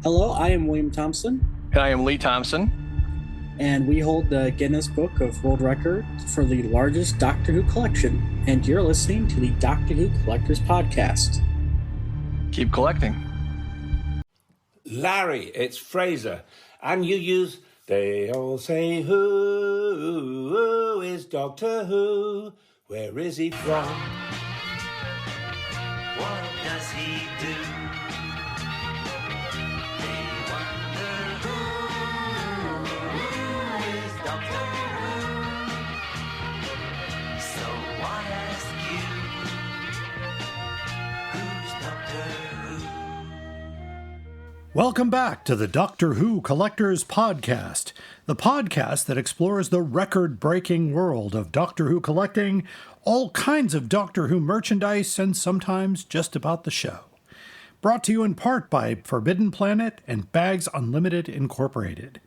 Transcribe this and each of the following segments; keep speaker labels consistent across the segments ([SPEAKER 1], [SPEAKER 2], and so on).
[SPEAKER 1] Hello, I am William Thompson,
[SPEAKER 2] And I am Lee Thompson.
[SPEAKER 1] and we hold the Guinness Book of World Record for the largest Doctor Who collection. And you're listening to the Doctor Who Collectors Podcast.
[SPEAKER 2] Keep collecting.
[SPEAKER 3] Larry, it's Fraser. And you use, they all say, who is Doctor Who? Where is he from?
[SPEAKER 4] What does he do? They wonder who is Doctor Who? So I ask you, who's Doctor Who?
[SPEAKER 5] Welcome back to the Doctor Who Collectors Podcast, the podcast that explores the record-breaking world of Doctor Who collecting, all kinds of Doctor Who merchandise, and sometimes just about the show. Brought to you in part by Forbidden Planet and Bags Unlimited Incorporated.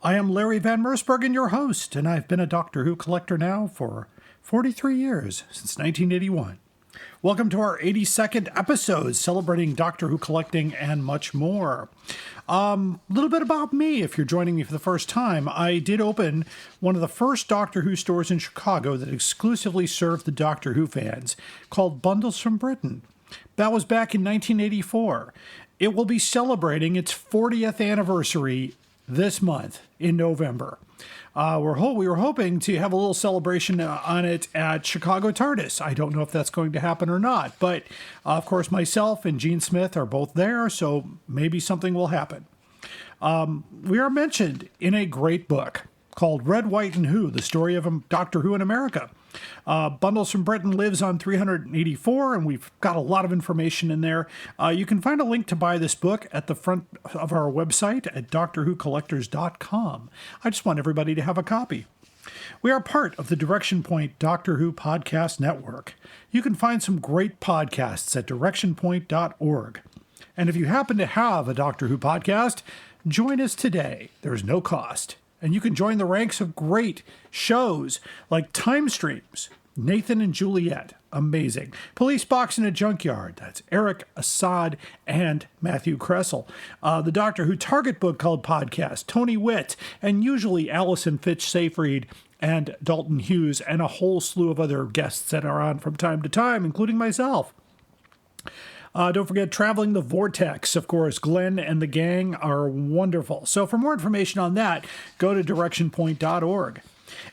[SPEAKER 5] I am Larry Van Mersbergen, your host, and I've been a Doctor Who collector now for 43 years, since 1981. Welcome to our 82nd episode, celebrating Doctor Who collecting and much more. A little bit about me, if you're joining me for the first time. I did open one of the first Doctor Who stores in Chicago that exclusively served the Doctor Who fans, called Bundles from Britain. That was back in 1984. It will be celebrating its 40th anniversary this month in November. We were hoping to have a little celebration on it at Chicago TARDIS. I don't know if that's going to happen or not, but of course myself and Gene Smith are both there, so maybe something will happen. We are mentioned in a great book called Red, White, and Who, the story of Doctor Who in America. Bundles from Britain lives on 384, and we've got a lot of information in there. You can find a link to buy this book at the front of our website at drwhocollectors.com. I just want everybody to have a copy. We are part of the Direction Point Doctor Who Podcast Network. You can find some great podcasts at directionpoint.org. And if you happen to have a Doctor Who podcast, join us today. There's no cost. And you can join the ranks of great shows like Time Streams, Nathan and Juliet, amazing. Police Box in a Junkyard, that's Eric Assad and Matthew Kressel. The Doctor Who Target Book Club podcast, Tony Witt, and usually Allison Fitch-Seyfried and Dalton Hughes, and a whole slew of other guests that are on from time to time, including myself. Don't forget Traveling the Vortex. Of course, Glenn and the gang are wonderful. So for more information on that, go to directionpoint.org.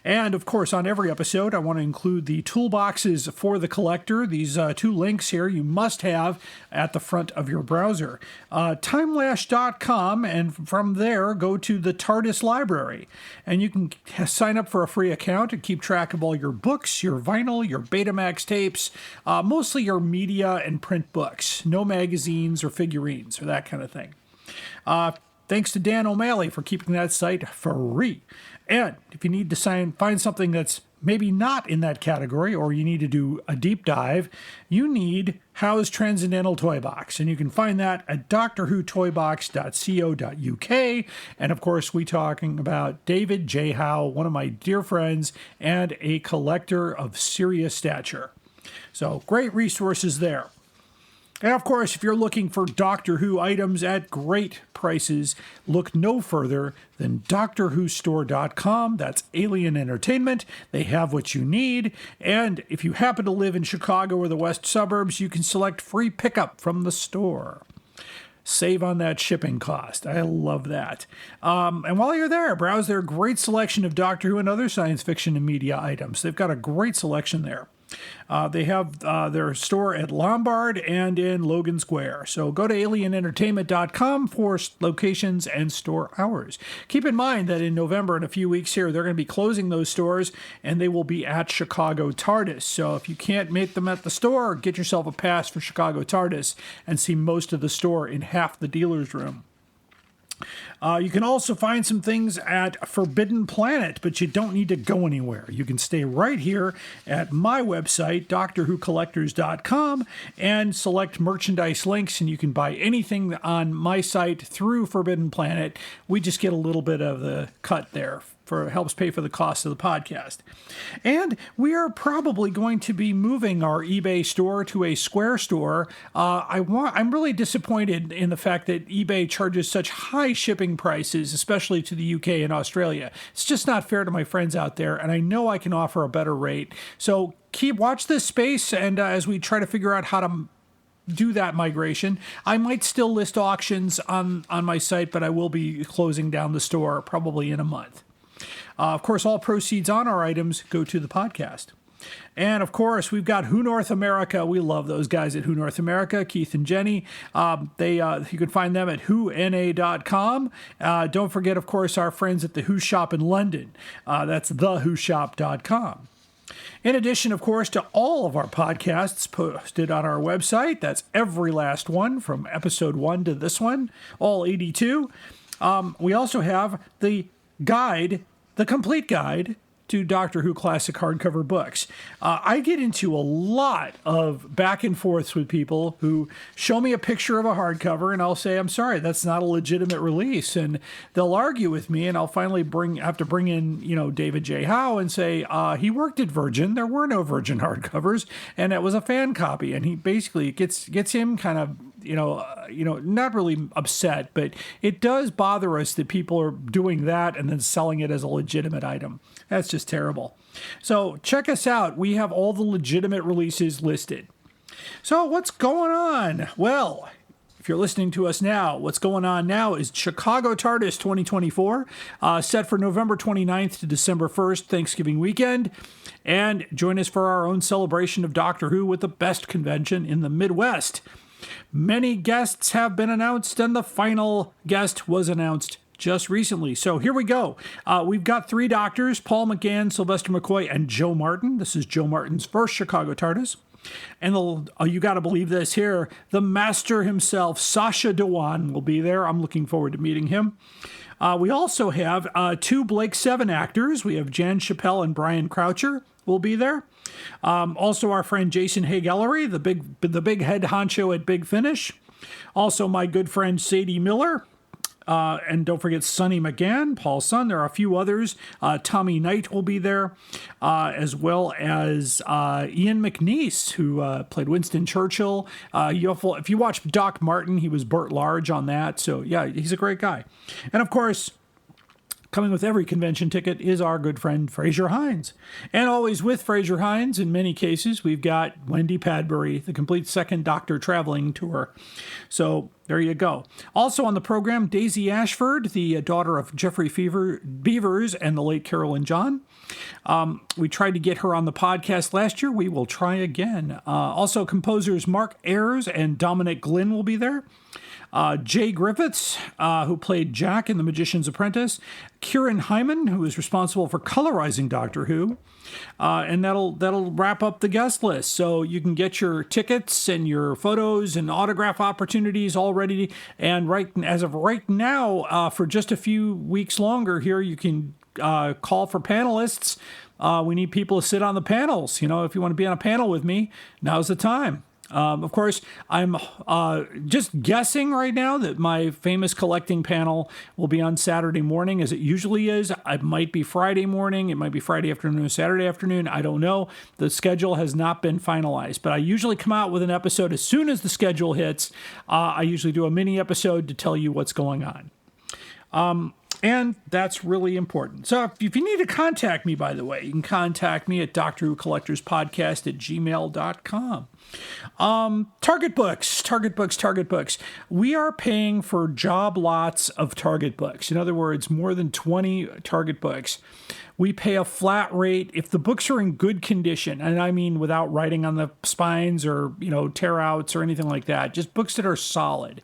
[SPEAKER 5] And, of course, on every episode, I want to include the toolboxes for the collector. These two links here you must have at the front of your browser. Timelash.com, and from there, go to the TARDIS library. And you can sign up for a free account and keep track of all your books, your vinyl, your Betamax tapes, mostly your media and print books. No magazines or figurines or that kind of thing. Thanks to Dan O'Malley for keeping that site free. And if you need to find something that's maybe not in that category, or you need to do a deep dive, you need Howe's Transcendental Toy Box. And you can find that at drwhotoybox.co.uk. And of course, we're talking about David J. Howe, one of my dear friends and a collector of serious stature. So great resources there. And of course, if you're looking for Doctor Who items at great prices, look no further than DoctorWhoStore.com. That's Alien Entertainment. They have what you need. And if you happen to live in Chicago or the west suburbs, you can select free pickup from the store. Save on that shipping cost. I love that. And while you're there, browse their great selection of Doctor Who and other science fiction and media items. They've got a great selection there. They have their store at Lombard and in Logan Square. So go to alienentertainment.com for locations and store hours. Keep in mind that in November, in a few weeks here, they're going to be closing those stores, and they will be at Chicago TARDIS. So if you can't make them at the store, get yourself a pass for Chicago TARDIS and see most of the store in half the dealer's room. You can also find some things at Forbidden Planet, but you don't need to go anywhere. You can stay right here at my website, drwhocollectors.com, and select merchandise links, and you can buy anything on my site through Forbidden Planet. We just get a little bit of the cut there helps pay for the cost of the podcast. And we are probably going to be moving our eBay store to a Square store. I'm really disappointed in the fact that eBay charges such high shipping prices, especially to the UK and Australia. It's just not fair to my friends out there, and I know I can offer a better rate. So watch this space, and as we try to figure out how to do that migration. I might still list auctions on my site, but I will be closing down the store probably in a month. Of course, all proceeds on our items go to the podcast. And of course, we've got Who North America. We love those guys at Who North America, Keith and Jenny. You can find them at whona.com. Don't forget, of course, our friends at the Who Shop in London. That's thewhoshop.com. In addition, of course, to all of our podcasts posted on our website, that's every last one from episode 1 to this one, all 82. We also have the complete guide to Doctor Who classic hardcover books. I get into a lot of back and forths with people who show me a picture of a hardcover, and I'll say, I'm sorry, that's not a legitimate release. And they'll argue with me, and I'll finally have to bring in, David J. Howe and say, he worked at Virgin. There were no Virgin hardcovers, and it was a fan copy. And he basically gets him kind of, not really upset, but it does bother us that people are doing that and then selling it as a legitimate item. That's just terrible. So check us out. We have all the legitimate releases listed. So what's going on? Well, if you're listening to us now, what's going on now is Chicago TARDIS 2024, set for November 29th to December 1st, Thanksgiving weekend. And join us for our own celebration of Doctor Who with the best convention in the Midwest. Many guests have been announced, and the final guest was announced just recently. So here we go. We've got 3 doctors, Paul McGann, Sylvester McCoy, and Joe Martin. This is Joe Martin's first Chicago TARDIS. And you got to believe this here, the master himself, Sacha Dhawan, will be there. I'm looking forward to meeting him. We also have 2 Blake 7 actors. We have Jan Chappell and Brian Croucher will be there. Also our friend Jason Haig-Ellery, the big head honcho at Big Finish. Also my good friend Sadie Miller. And don't forget Sonny McGann, Paul's son. There are a few others. Tommy Knight will be there, as well as Ian McNeice, who played Winston Churchill. If you watch Doc Martin, he was Burt Large on that. So, yeah, he's a great guy. And, of course, coming with every convention ticket is our good friend Fraser Hines. And always with Fraser Hines, in many cases, we've got Wendy Padbury, the complete second Doctor traveling tour. So there you go. Also on the program, Daisy Ashford, the daughter of Jeffrey Beavers and the late Carolyn John. We tried to get her on the podcast last year. We will try again. Also, composers Mark Ayers and Dominic Glynn will be there. Jay Griffiths, who played Jack in The Magician's Apprentice, Kieran Hyman, who is responsible for colorizing Doctor Who, and that'll wrap up the guest list. So you can get your tickets and your photos and autograph opportunities all ready. And as of right now, for just a few weeks longer here, you can call for panelists. We need people to sit on the panels. If you want to be on a panel with me, now's the time. Of course, I'm just guessing right now that my famous collecting panel will be on Saturday morning, as it usually is. It might be Friday morning. It might be Friday afternoon or Saturday afternoon. I don't know. The schedule has not been finalized, but I usually come out with an episode as soon as the schedule hits. I usually do a mini episode to tell you what's going on. And that's really important. So if you need to contact me, by the way, you can contact me at drwhocollectorspodcast@gmail.com. Target books. We are paying for job lots of Target books. In other words, more than 20 Target books. We pay a flat rate if the books are in good condition, and I mean without writing on the spines or tear outs or anything like that. Just books that are solid.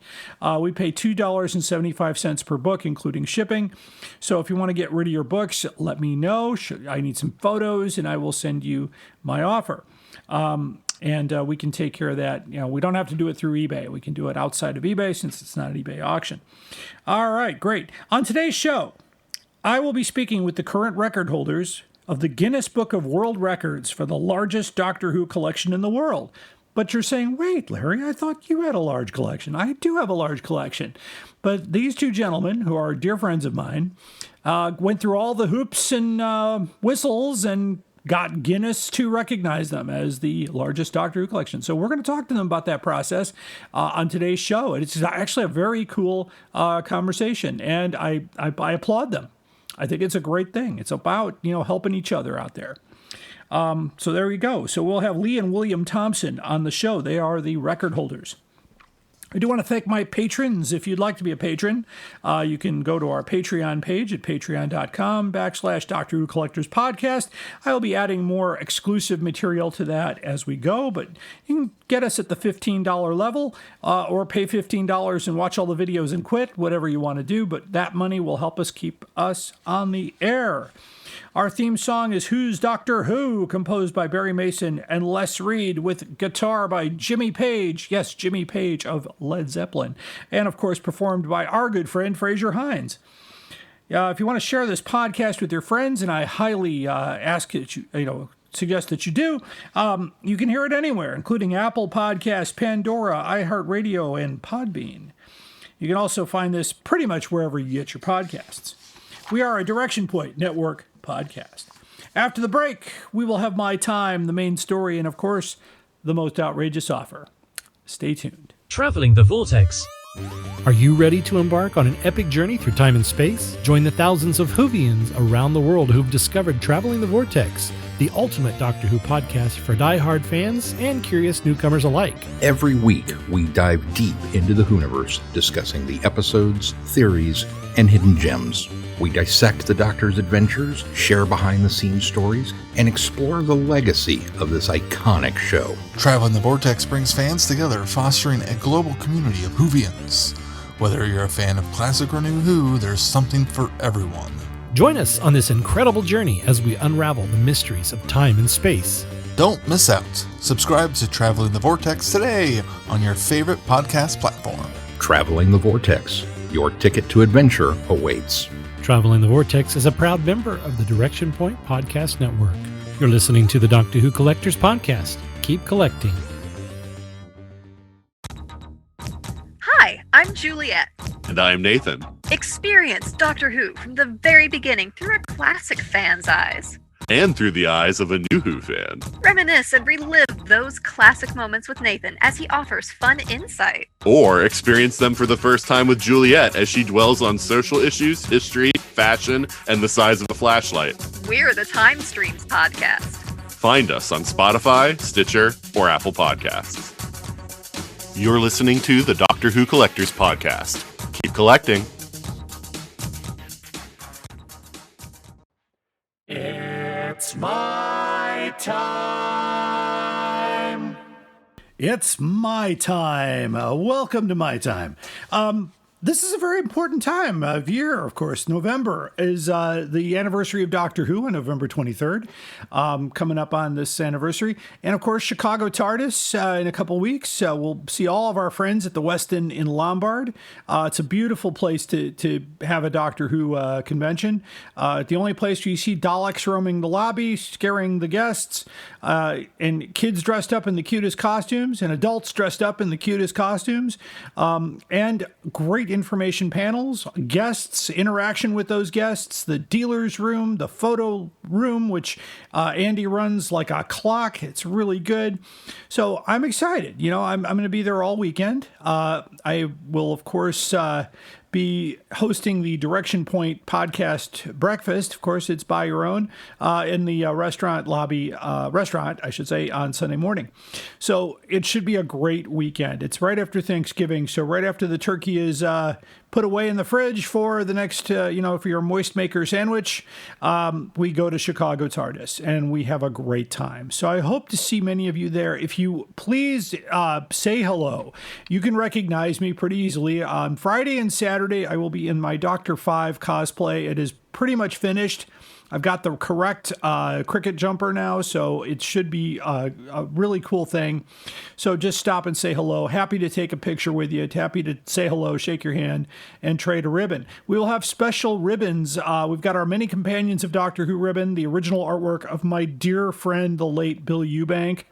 [SPEAKER 5] We pay $2.75 per book, including shipping. So if you want to get rid of your books, let me know. I need some photos, and I will send you my offer. And we can take care of that. We don't have to do it through eBay. We can do it outside of eBay since it's not an eBay auction. All right, great. On today's show, I will be speaking with the current record holders of the Guinness Book of World Records for the largest Doctor Who collection in the world. But you're saying, wait, Larry, I thought you had a large collection. I do have a large collection. But these two gentlemen, who are dear friends of mine, went through all the hoops and whistles and got Guinness to recognize them as the largest Doctor Who collection. So we're going to talk to them about that process on today's show. And it's actually a very cool conversation. And I applaud them. I think it's a great thing. It's about, helping each other out there. So there you go. So we'll have Lee and William Thompson on the show. They are the record holders. I do want to thank my patrons. If you'd like to be a patron, you can go to our Patreon page at patreon.com/Doctor Who Collectors Podcast. I will be adding more exclusive material to that as we go, but you can get us at the $15 level or pay $15 and watch all the videos and quit, whatever you want to do, but that money will help us keep us on the air. Our theme song is Who's Doctor Who, composed by Barry Mason and Les Reed, with guitar by Jimmy Page. Yes, Jimmy Page of Led Zeppelin. And, of course, performed by our good friend Fraser Hines. If you want to share this podcast with your friends, and I highly ask that you, suggest that you do, you can hear it anywhere, including Apple Podcasts, Pandora, iHeartRadio, and Podbean. You can also find this pretty much wherever you get your podcasts. We are a Direction Point Network podcast. After the break, we will have My Time, the main story, and of course, the most outrageous offer. Stay tuned.
[SPEAKER 6] Traveling the Vortex.
[SPEAKER 7] Are you ready to embark on an epic journey through time and space? Join the thousands of Whovians around the world who've discovered Traveling the Vortex, the ultimate Doctor Who podcast for die-hard fans and curious newcomers alike.
[SPEAKER 8] Every week, we dive deep into the Whoniverse, discussing the episodes, theories, and hidden gems. We dissect the Doctor's adventures, share behind-the-scenes stories, and explore the legacy of this iconic show.
[SPEAKER 9] Traveling the Vortex brings fans together, fostering a global community of Whovians. Whether you're a fan of classic or new Who, there's something for everyone.
[SPEAKER 7] Join us on this incredible journey as we unravel the mysteries of time and space.
[SPEAKER 9] Don't miss out. Subscribe to Traveling the Vortex today on your favorite podcast platform.
[SPEAKER 8] Traveling the Vortex. Your ticket to adventure awaits.
[SPEAKER 7] Traveling the Vortex is a proud member of the Direction Point Podcast Network. You're listening to the Doctor Who Collectors Podcast. Keep collecting.
[SPEAKER 10] Hi, I'm Juliet.
[SPEAKER 11] And I'm Nathan.
[SPEAKER 10] Experience Doctor Who from the very beginning through a classic fan's eyes.
[SPEAKER 11] And through the eyes of a new Who fan.
[SPEAKER 10] Reminisce and relive those classic moments with Nathan as he offers fun insight.
[SPEAKER 11] Or experience them for the first time with Juliet as she dwells on social issues, history, fashion, and the size of a flashlight.
[SPEAKER 10] We're the Time Streams podcast.
[SPEAKER 11] Find us on Spotify, Stitcher, or Apple Podcasts. You're listening to the Doctor Who Collectors Podcast. Keep collecting.
[SPEAKER 5] It's my time. It's my time. Welcome to my time. This is a very important time of year, of course. November is the anniversary of Doctor Who on November 23rd, coming up on this anniversary. And, of course, Chicago TARDIS in a couple weeks. We'll see all of our friends at the Westin in Lombard. It's a beautiful place to have a Doctor Who convention. The only place where you see Daleks roaming the lobby, scaring the guests, and kids dressed up in the cutest costumes, and adults dressed up in the cutest costumes, and great information panels, guests, interaction with those guests, the dealer's room, the photo room, which Andy runs like a clock. It's really good. So I'm excited. I'm going to be there all weekend. I will, of course, be hosting the Direction Point podcast breakfast. Of course, it's by your own in the restaurant, I should say, on Sunday morning. So it should be a great weekend. It's right after Thanksgiving, so right after the turkey is put away in the fridge for the next, for your moist maker sandwich, we go to Chicago TARDIS, and we have a great time. So I hope to see many of you there. If you please say hello. You can recognize me pretty easily. On Friday and Saturday, I will be in my Dr. 5 cosplay. It is pretty much finished. I've got the correct cricket jumper now, so it should be a really cool thing. So just stop and say hello. Happy to take a picture with you. Happy to say hello, shake your hand, and trade a ribbon. We will have special ribbons. We've got our Many Companions of Doctor Who ribbon, the original artwork of my dear friend, the late Bill Eubank,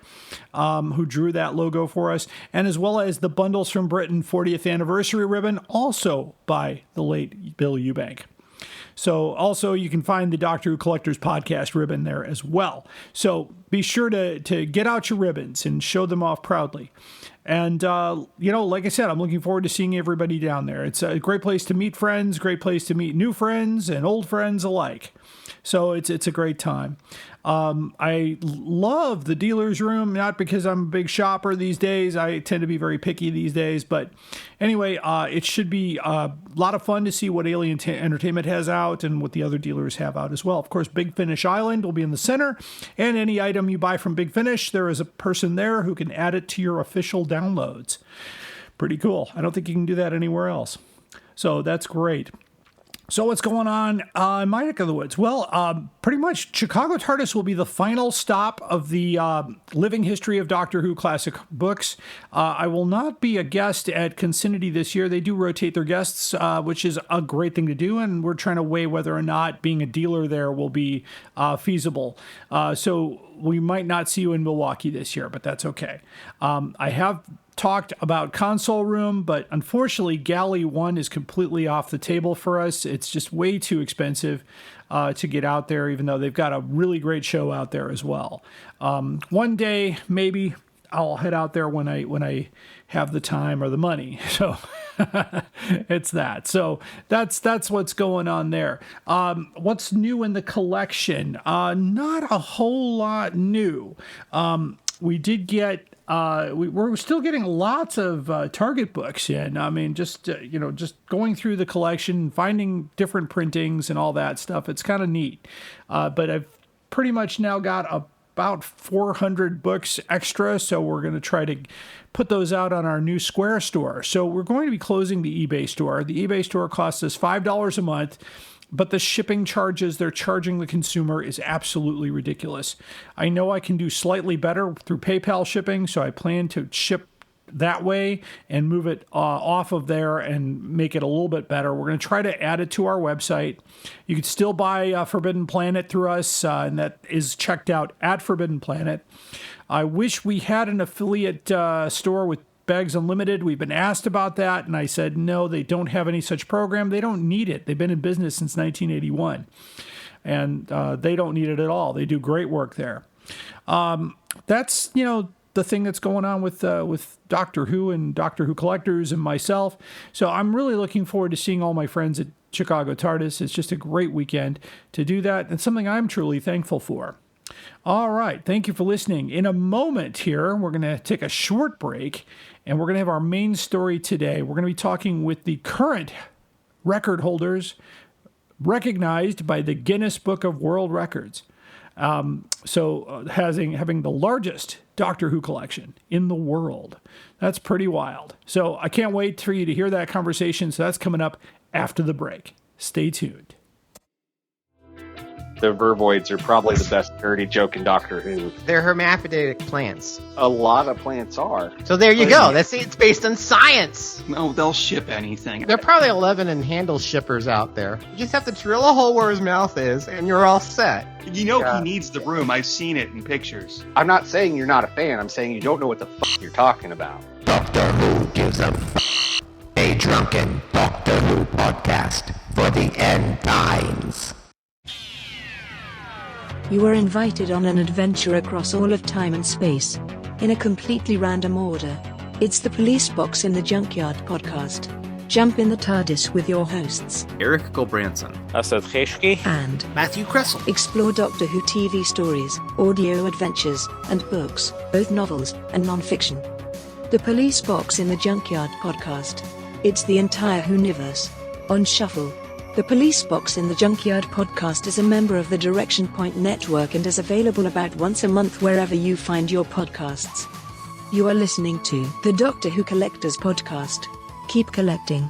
[SPEAKER 5] who drew that logo for us, and as well as the Bundles from Britain 40th Anniversary ribbon, also by the late Bill Eubank. So also you can find the Doctor Who Collectors Podcast ribbon there as well. So be sure to get out your ribbons and show them off proudly. And, like I said, I'm looking forward to seeing everybody down there. It's a great place to meet friends, great place to meet new friends and old friends alike. So it's a great time. I love the dealer's room, not because I'm a big shopper these days. I tend to be very picky these days. But anyway, it should be a lot of fun to see what Alien Entertainment has out and what the other dealers have out as well. Of course, Big Finish Island will be in the center. And any item you buy from Big Finish, there is a person there who can add it to your official downloads. Pretty cool. I don't think you can do that anywhere else. So that's great. So what's going on in my neck of the woods? Well, pretty much Chicago TARDIS will be the final stop of the Living History of Doctor Who Classic books. I will not be a guest at Consinity this year. They do rotate their guests, which is a great thing to do, and we're trying to weigh whether or not being a dealer there will be feasible. So we might not see you in Milwaukee this year, but that's okay. I have talked about Console Room, but unfortunately Galley 1 is completely off the table for us. It's just way too expensive to get out there, even though they've got a really great show out there as well. One day, maybe I'll head out there when I have the time or the money. So it's that. So that's what's going on there. What's new in the collection? Not a whole lot new. We did get we're still getting lots of Target books in. I mean, just going through the collection, finding different printings and all that stuff. It's kind of neat. But I've pretty much now got about 400 books extra, so we're going to try to put those out on our new Square store. So we're going to be closing the eBay store. The eBay store costs us $5 a month. But the shipping charges they're charging the consumer is absolutely ridiculous. I know I can do slightly better through PayPal shipping, so I plan to ship that way and move it off of there and make it a little bit better. We're going to try to add it to our website. You can still buy Forbidden Planet through us, and that is checked out at Forbidden Planet. I wish we had an affiliate store with Bags Unlimited. We've been asked about that, and I said, no, they don't have any such program. They don't need it. They've been in business since 1981, and they don't need it at all. They do great work there. That's, the thing that's going on with Doctor Who and Doctor Who Collectors and myself. So I'm really looking forward to seeing all my friends at Chicago TARDIS. It's just a great weekend to do that, and something I'm truly thankful for. All right. Thank you for listening. In a moment here, we're going to take a short break, and we're going to have our main story today. We're going to be talking with the current record holders recognized by the Guinness Book of World Records. Having the largest Doctor Who collection in the world. That's pretty wild. So I can't wait for you to hear that conversation. So that's coming up after the break. Stay tuned.
[SPEAKER 6] The vervoids are probably the best dirty joke in Doctor Who.
[SPEAKER 12] They're hermaphroditic plants.
[SPEAKER 6] A lot of plants are.
[SPEAKER 12] So there you go. It's based on science.
[SPEAKER 13] No, they'll ship anything.
[SPEAKER 12] There are probably 11 and handle shippers out there. You just have to drill a hole where his mouth is, and you're all set.
[SPEAKER 13] He needs the room. I've seen it in pictures.
[SPEAKER 6] I'm not saying you're not a fan. I'm saying you don't know what the fuck you're talking about.
[SPEAKER 14] Doctor Who gives a drunken Doctor Who podcast for the end times.
[SPEAKER 15] You are invited on an adventure across all of time and space. In a completely random order. It's the Police Box in the Junkyard podcast. Jump in the TARDIS with your hosts,
[SPEAKER 16] Eric Gulbranson,
[SPEAKER 17] Asad Kheshki,
[SPEAKER 15] and
[SPEAKER 16] Matthew Kressel.
[SPEAKER 15] Explore Doctor Who TV stories, audio adventures, and books, both novels and non-fiction. The Police Box in the Junkyard podcast. It's the entire Whoniverse. On shuffle. The Police Box in the Junkyard podcast is a member of the Direction Point Network and is available about once a month wherever you find your podcasts. You are listening to the Doctor Who Collectors podcast. Keep collecting.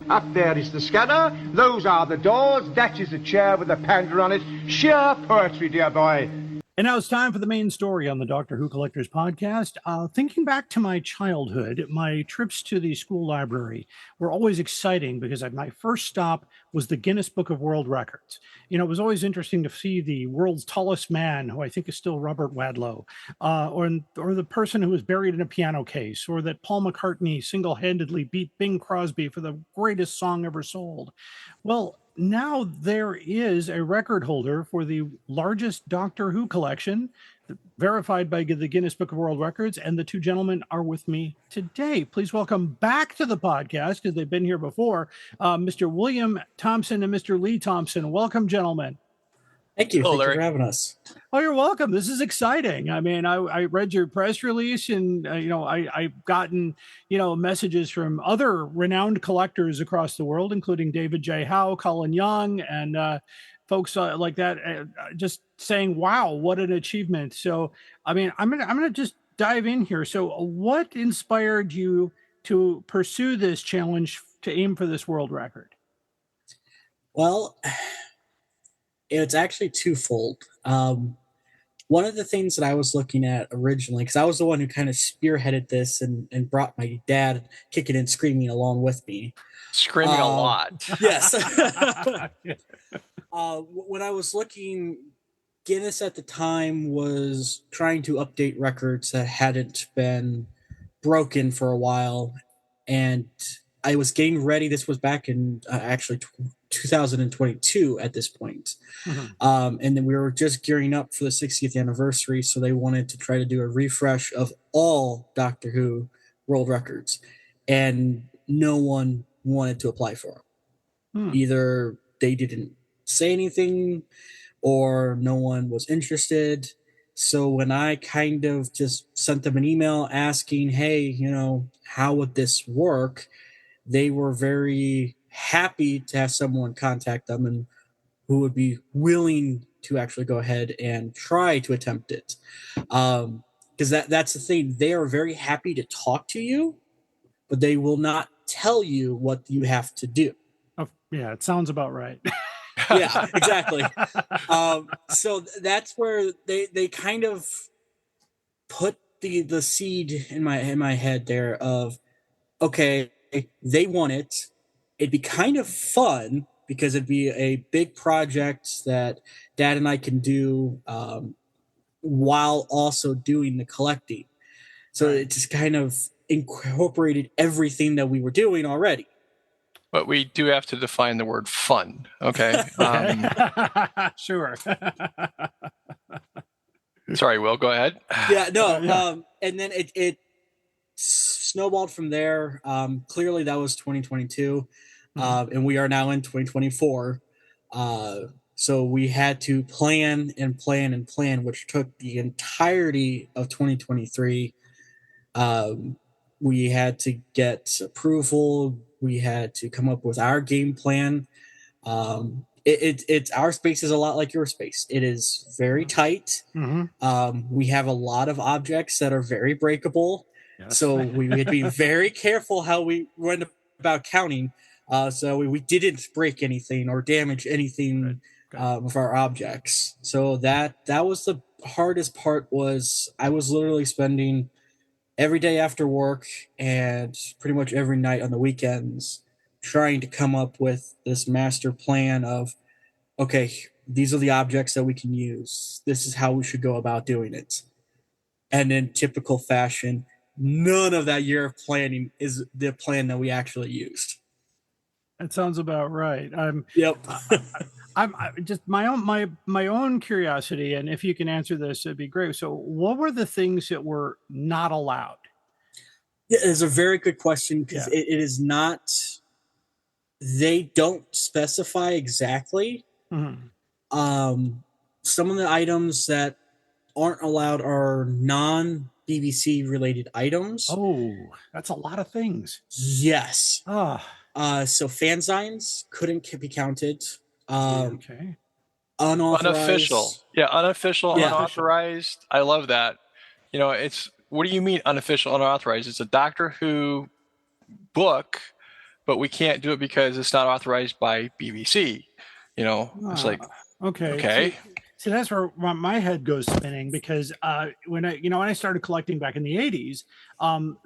[SPEAKER 16] Up there is the scanner, those are the doors, that is a chair with a panda on it. Sheer poetry, dear boy.
[SPEAKER 5] And now it's time for the main story on the Doctor Who Collectors podcast. Thinking back to my childhood, my trips to the school library were always exciting because my first stop was the Guinness Book of World Records. You know, it was always interesting to see the world's tallest man, who I think is still Robert Wadlow, or the person who was buried in a piano case, or that Paul McCartney single-handedly beat Bing Crosby for the greatest song ever sold. Well, now there is a record holder for the largest Doctor Who collection, verified by the Guinness Book of World Records, and the two gentlemen are with me today. Please welcome back to the podcast, because they've been here before, Mr. William Thompson and Mr. Lee Thompson. Welcome, gentlemen.
[SPEAKER 1] Thank you.
[SPEAKER 2] Hello,
[SPEAKER 1] Thank you
[SPEAKER 2] Larry.
[SPEAKER 1] for having us.
[SPEAKER 5] Oh, you're welcome. This is exciting. I mean, I read your press release, and I've gotten messages from other renowned collectors across the world, including David J. Howe, Colin Young, and folks like that, just saying, "Wow, what an achievement!" So, I mean, I'm gonna just dive in here. So, what inspired you to pursue this challenge to aim for this world record?
[SPEAKER 1] Well, it's actually twofold. One of the things that I was looking at originally, because I was the one who kind of spearheaded this and brought my dad kicking and screaming along with me.
[SPEAKER 2] Screaming a lot.
[SPEAKER 1] Yes. When I was looking, Guinness at the time was trying to update records that hadn't been broken for a while. And I was getting ready. This was back in actually 2022 at this point.
[SPEAKER 5] Mm-hmm.
[SPEAKER 1] And then we were just gearing up for the 60th anniversary. So they wanted to try to do a refresh of all Doctor Who world records. And no one wanted to apply for them. Either they didn't say anything or no one was interested. So when I kind of just sent them an email asking, hey, how would this work? They were very happy to have someone contact them and who would be willing to actually go ahead and try to attempt it. Because that's the thing. They are very happy to talk to you, but they will not tell you what you have to do.
[SPEAKER 5] Oh, yeah, it sounds about right.
[SPEAKER 1] Yeah, exactly. So that's where they kind of put the seed in my head there of, okay, they want it. It'd be kind of fun because it'd be a big project that Dad and I can do while also doing the collecting. So it just kind of incorporated everything that we were doing already.
[SPEAKER 2] But we do have to define the word fun, okay?
[SPEAKER 5] Sure.
[SPEAKER 2] Sorry, Will, go ahead.
[SPEAKER 1] Yeah, no. And then it snowballed from there. Clearly, that was 2022, and we are now in 2024. So we had to plan, which took the entirety of 2023. We had to get approval. We had to come up with our game plan. It's our space is a lot like your space. It is very tight.
[SPEAKER 5] Mm-hmm.
[SPEAKER 1] We have a lot of objects that are very breakable. Yes. So we had to be very careful how we went about counting. So we didn't break anything or damage anything of our objects. So that was the hardest part. Was I was literally spending every day after work and pretty much every night on the weekends trying to come up with this master plan of, okay, these are the objects that we can use. This is how we should go about doing it. And in typical fashion, none of that year of planning is the plan that we actually used.
[SPEAKER 5] That sounds about right.
[SPEAKER 1] Yep.
[SPEAKER 5] I'm just my own curiosity, and if you can answer this, it'd be great. So, what were the things that were not allowed?
[SPEAKER 1] Yeah, it's a very good question because it is not. They don't specify exactly.
[SPEAKER 5] Mm-hmm.
[SPEAKER 1] Some of the items that aren't allowed are non-BBC related items.
[SPEAKER 5] Oh, that's a lot of things.
[SPEAKER 1] Yes.
[SPEAKER 5] So
[SPEAKER 1] fanzines couldn't be counted.
[SPEAKER 5] Okay.
[SPEAKER 1] Unauthorized.
[SPEAKER 2] Unofficial. Yeah, unofficial, unauthorized. I love that. It's what do you mean unofficial, unauthorized? It's a Doctor Who book but we can't do it because it's not authorized by BBC. It's like, okay.
[SPEAKER 5] See, that's where my head goes spinning, because when I started collecting back in the 80s,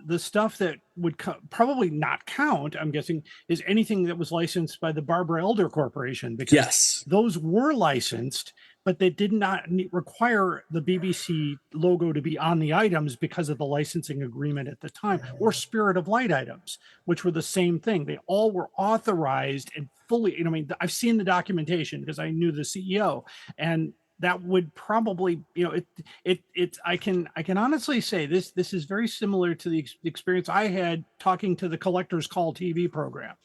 [SPEAKER 5] the stuff that would probably not count, I'm guessing, is anything that was licensed by the Barbara Elder Corporation, because those were licensed, but they did not require the BBC logo to be on the items because of the licensing agreement at the time, or Spirit of Light items, which were the same thing. They all were authorized and fully, I've seen the documentation because I knew the CEO, and that would probably, I can honestly say this is very similar to the experience I had talking to the Collector's Call TV program.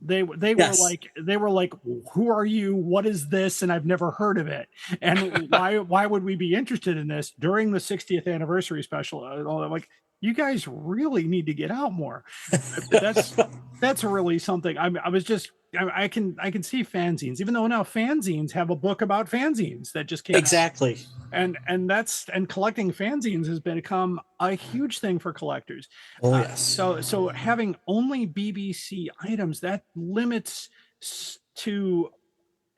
[SPEAKER 5] They were like, who are you? What is this? And I've never heard of it. And why would we be interested in this during the 60th anniversary special? I'm like, you guys really need to get out more. That's really something. I can see fanzines, even though now fanzines have a book about fanzines that just came
[SPEAKER 1] exactly.
[SPEAKER 5] And collecting fanzines has become a huge thing for collectors.
[SPEAKER 1] Oh yes.
[SPEAKER 5] So having only BBC items, that limits to,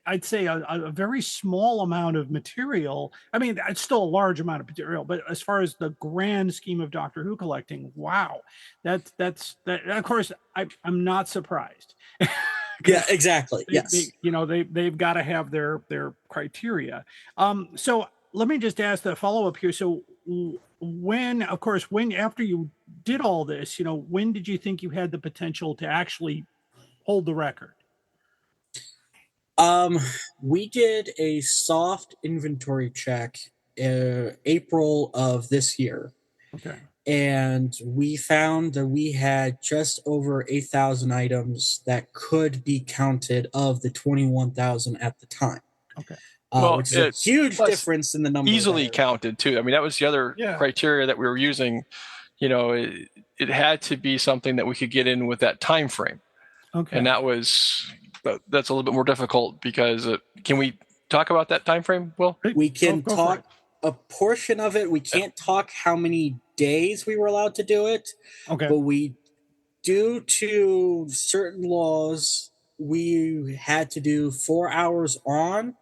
[SPEAKER 5] I'd say, a very small amount of material. I mean, it's still a large amount of material, but as far as the grand scheme of Doctor Who collecting, wow, that's of course, I'm not surprised.
[SPEAKER 1] Yeah, exactly.
[SPEAKER 5] They've got to have their criteria. So let me just ask the follow-up here. So when after you did all this, when did you think you had the potential to actually hold the record?
[SPEAKER 1] We did a soft inventory check April of this year.
[SPEAKER 5] Okay.
[SPEAKER 1] And we found that we had just over 8,000 items that could be counted of the 21,000 at the time.
[SPEAKER 5] Okay.
[SPEAKER 1] Which is a huge difference in the number.
[SPEAKER 2] Easily counted too. I mean, that was the other criteria that we were using. It had to be something that we could get in with that time frame.
[SPEAKER 5] Okay.
[SPEAKER 2] And that's a little bit more difficult because can we talk about that time frame, Will?
[SPEAKER 1] We can talk a portion of it. We can't talk how many days we were allowed to do it.
[SPEAKER 5] Okay.
[SPEAKER 1] But due to certain laws, we had to do 4 hours on,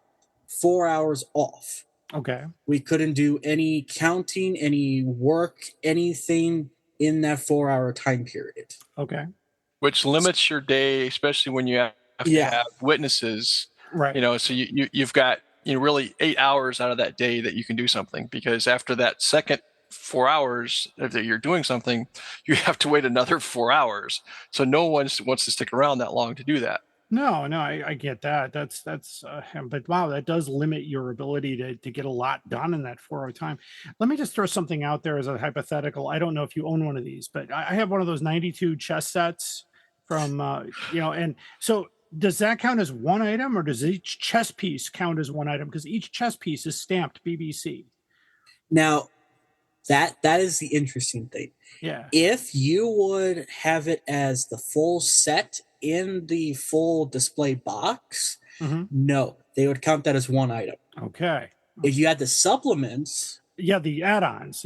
[SPEAKER 1] 4 hours off.
[SPEAKER 5] Okay.
[SPEAKER 1] We couldn't do any counting, any work, anything in that 4 hour time period.
[SPEAKER 5] Okay.
[SPEAKER 2] Which limits your day, especially when you have to have witnesses.
[SPEAKER 5] Right.
[SPEAKER 2] So you've got really 8 hours out of that day that you can do something, because after that second 4 hours that you're doing something, you have to wait another 4 hours. So no one wants to stick around that long to do that.
[SPEAKER 5] No, I get that. That's but wow, that does limit your ability to get a lot done in that 4 hour time. Let me just throw something out there as a hypothetical. I don't know if you own one of these, but I have one of those 92 chess sets from, and so does that count as one item, or does each chess piece count as one item? Because each chess piece is stamped BBC.
[SPEAKER 1] Now, that is the interesting thing.
[SPEAKER 5] Yeah.
[SPEAKER 1] If you would have it as the full set in the full display box, no, they would count that as one item.
[SPEAKER 5] Okay.
[SPEAKER 1] If you had the supplements,
[SPEAKER 5] the add-ons,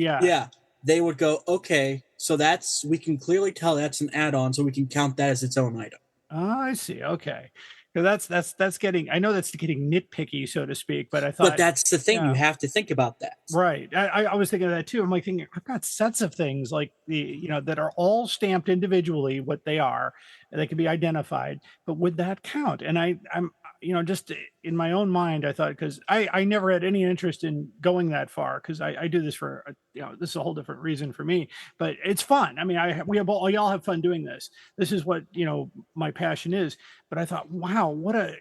[SPEAKER 1] they would go, okay, so we can clearly tell that's an add-on, so we can count that as its own item.
[SPEAKER 5] Oh, I see. Okay. That's getting, I know that's getting nitpicky, so to speak, but I thought.
[SPEAKER 1] But that's the thing, you have to think about that.
[SPEAKER 5] Right. I was thinking of that too. I'm like thinking, I've got sets of things like that are all stamped individually, what they are, and they can be identified, but would that count? And I'm just in my own mind, I thought, because I never had any interest in going that far, because I do this for, this is a whole different reason for me, but it's fun. I mean, we all have fun doing this. This is what, my passion is. But I thought, wow, what I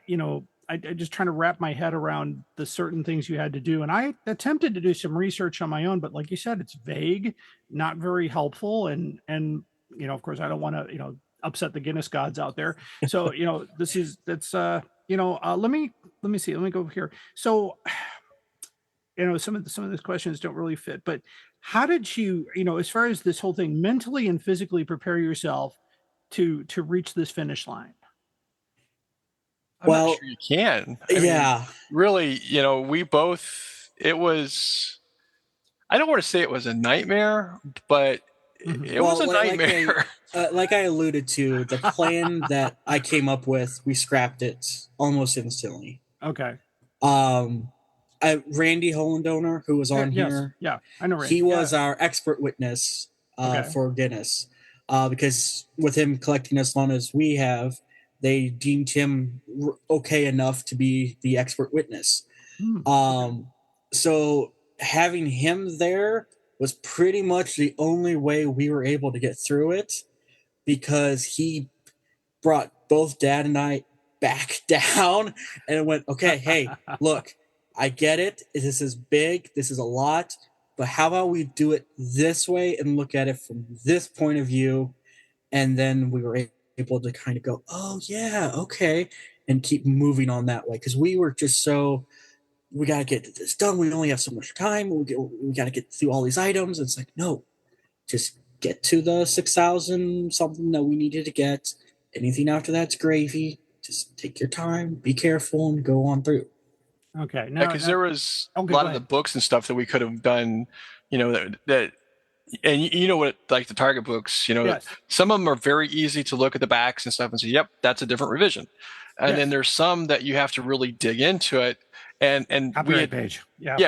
[SPEAKER 5] just trying to wrap my head around the certain things you had to do. And I attempted to do some research on my own, but like you said, it's vague, not very helpful. And of course, I don't want to, upset the Guinness gods out there. So, let me see, let me go over here. So, some of these questions don't really fit, but how did you, as far as this whole thing, mentally and physically prepare yourself to reach this finish line?
[SPEAKER 2] I'm not sure you can. I mean, really, we both, I don't want to say it was a nightmare, but it was a nightmare.
[SPEAKER 1] Like I alluded to, the plan that I came up with, we scrapped it almost instantly.
[SPEAKER 5] Okay.
[SPEAKER 1] Randy Hollendonor, who was on here,
[SPEAKER 5] I know Randy.
[SPEAKER 1] he was our expert witness for Guinness, because with him collecting as long as we have, they deemed him okay enough to be the expert witness. So having him there was pretty much the only way we were able to get through it, because he brought both Dad and I back down and went, okay, hey, look, I get it. This is big. This is a lot. But how about we do it this way and look at it from this point of view? And then we were able to kind of go, oh, yeah, okay, and keep moving on that way. Because we were just we got to get this done. We only have so much time. We got to get through all these items. It's like, no, just get to the 6,000 something that we needed to get. Anything after that's gravy. Just take your time, be careful, and go on through.
[SPEAKER 5] Okay.
[SPEAKER 2] Because there was a lot of the books and stuff that we could have done, that and you know what, like the Target books,
[SPEAKER 5] Yes.
[SPEAKER 2] some of them are very easy to look at the backs and stuff and say, yep, that's a different revision. And then there's some that you have to really dig into it. And
[SPEAKER 5] Copyright page.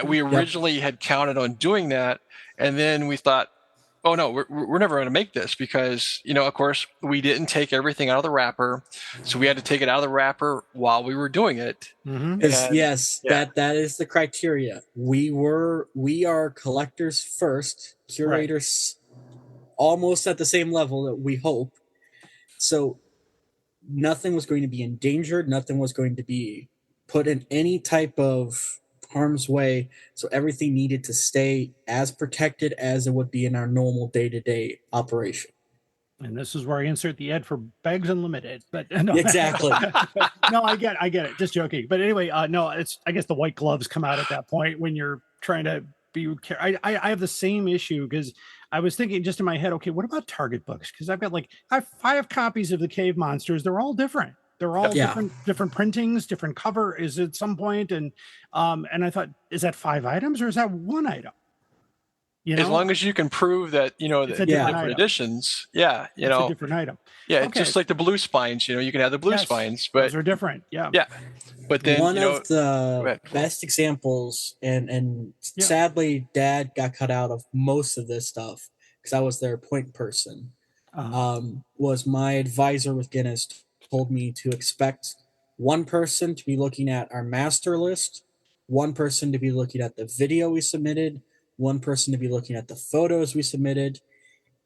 [SPEAKER 2] we originally had counted on doing that. And then we thought, oh no, we're never going to make this because, of course, we didn't take everything out of the wrapper. So we had to take it out of the wrapper while we were doing it.
[SPEAKER 1] That is the criteria. We are collectors first, curators almost at the same level that we hope. So nothing was going to be endangered. Nothing was going to be put in any type of harm's way. So everything needed to stay as protected as it would be in our normal day-to-day operation.
[SPEAKER 5] And this is where I insert the ad for Bags Unlimited. But no.
[SPEAKER 1] Exactly.
[SPEAKER 5] No, I get it. Just joking. But anyway, no, I guess the white gloves come out at that point when you're trying to be. I have the same issue because I was thinking just in my head, okay, what about Target books? Because I've got I have 5 copies of the Cave Monsters. They're all different. They're all different printings, different cover is at some point. And I thought, is that 5 items or is that 1 item?
[SPEAKER 2] As long as you can prove that, the different editions. Yeah.
[SPEAKER 5] It's a different item.
[SPEAKER 2] Yeah. Okay. Just like the blue spines, you can have the blue spines, but
[SPEAKER 5] those are different. Yeah.
[SPEAKER 2] Yeah. But then
[SPEAKER 1] one of the best examples, and sadly Dad got cut out of most of this stuff because I was their point person, was my advisor with Guinness told me to expect one person to be looking at our master list, one person to be looking at the video we submitted, one person to be looking at the photos we submitted,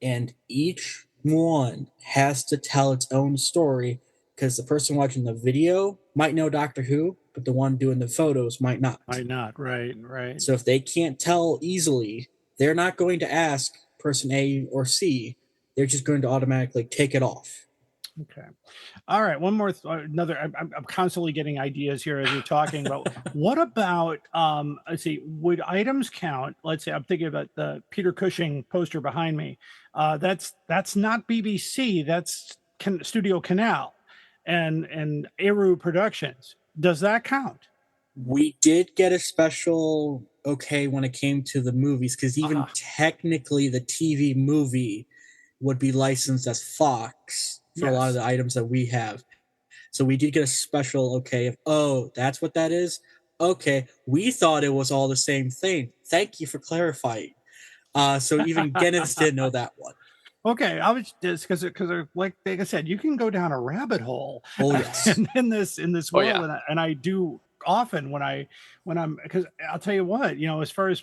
[SPEAKER 1] and each one has to tell its own story because the person watching the video might know Doctor Who, but the one doing the photos might not.
[SPEAKER 5] Right.
[SPEAKER 1] So if they can't tell easily, they're not going to ask person A or C. They're just going to automatically take it off.
[SPEAKER 5] Okay. All right. One more, I'm constantly getting ideas here as you're talking about what about, let's see, would items count? Let's say I'm thinking about the Peter Cushing poster behind me. That's not BBC. That's Studio Canal and Eru Productions. Does that count?
[SPEAKER 1] We did get a special okay when it came to the movies, because even technically the TV movie would be licensed as Fox for a lot of the items that we have. So we did get a special okay of, that's what that is? Okay, we thought it was all the same thing. Thank you for clarifying. So even Guinness didn't know that one.
[SPEAKER 5] Okay, I was just because like I said, you can go down a rabbit hole.
[SPEAKER 1] Oh yes,
[SPEAKER 5] in this world, and I do often when I'm because I'll tell you what, as far as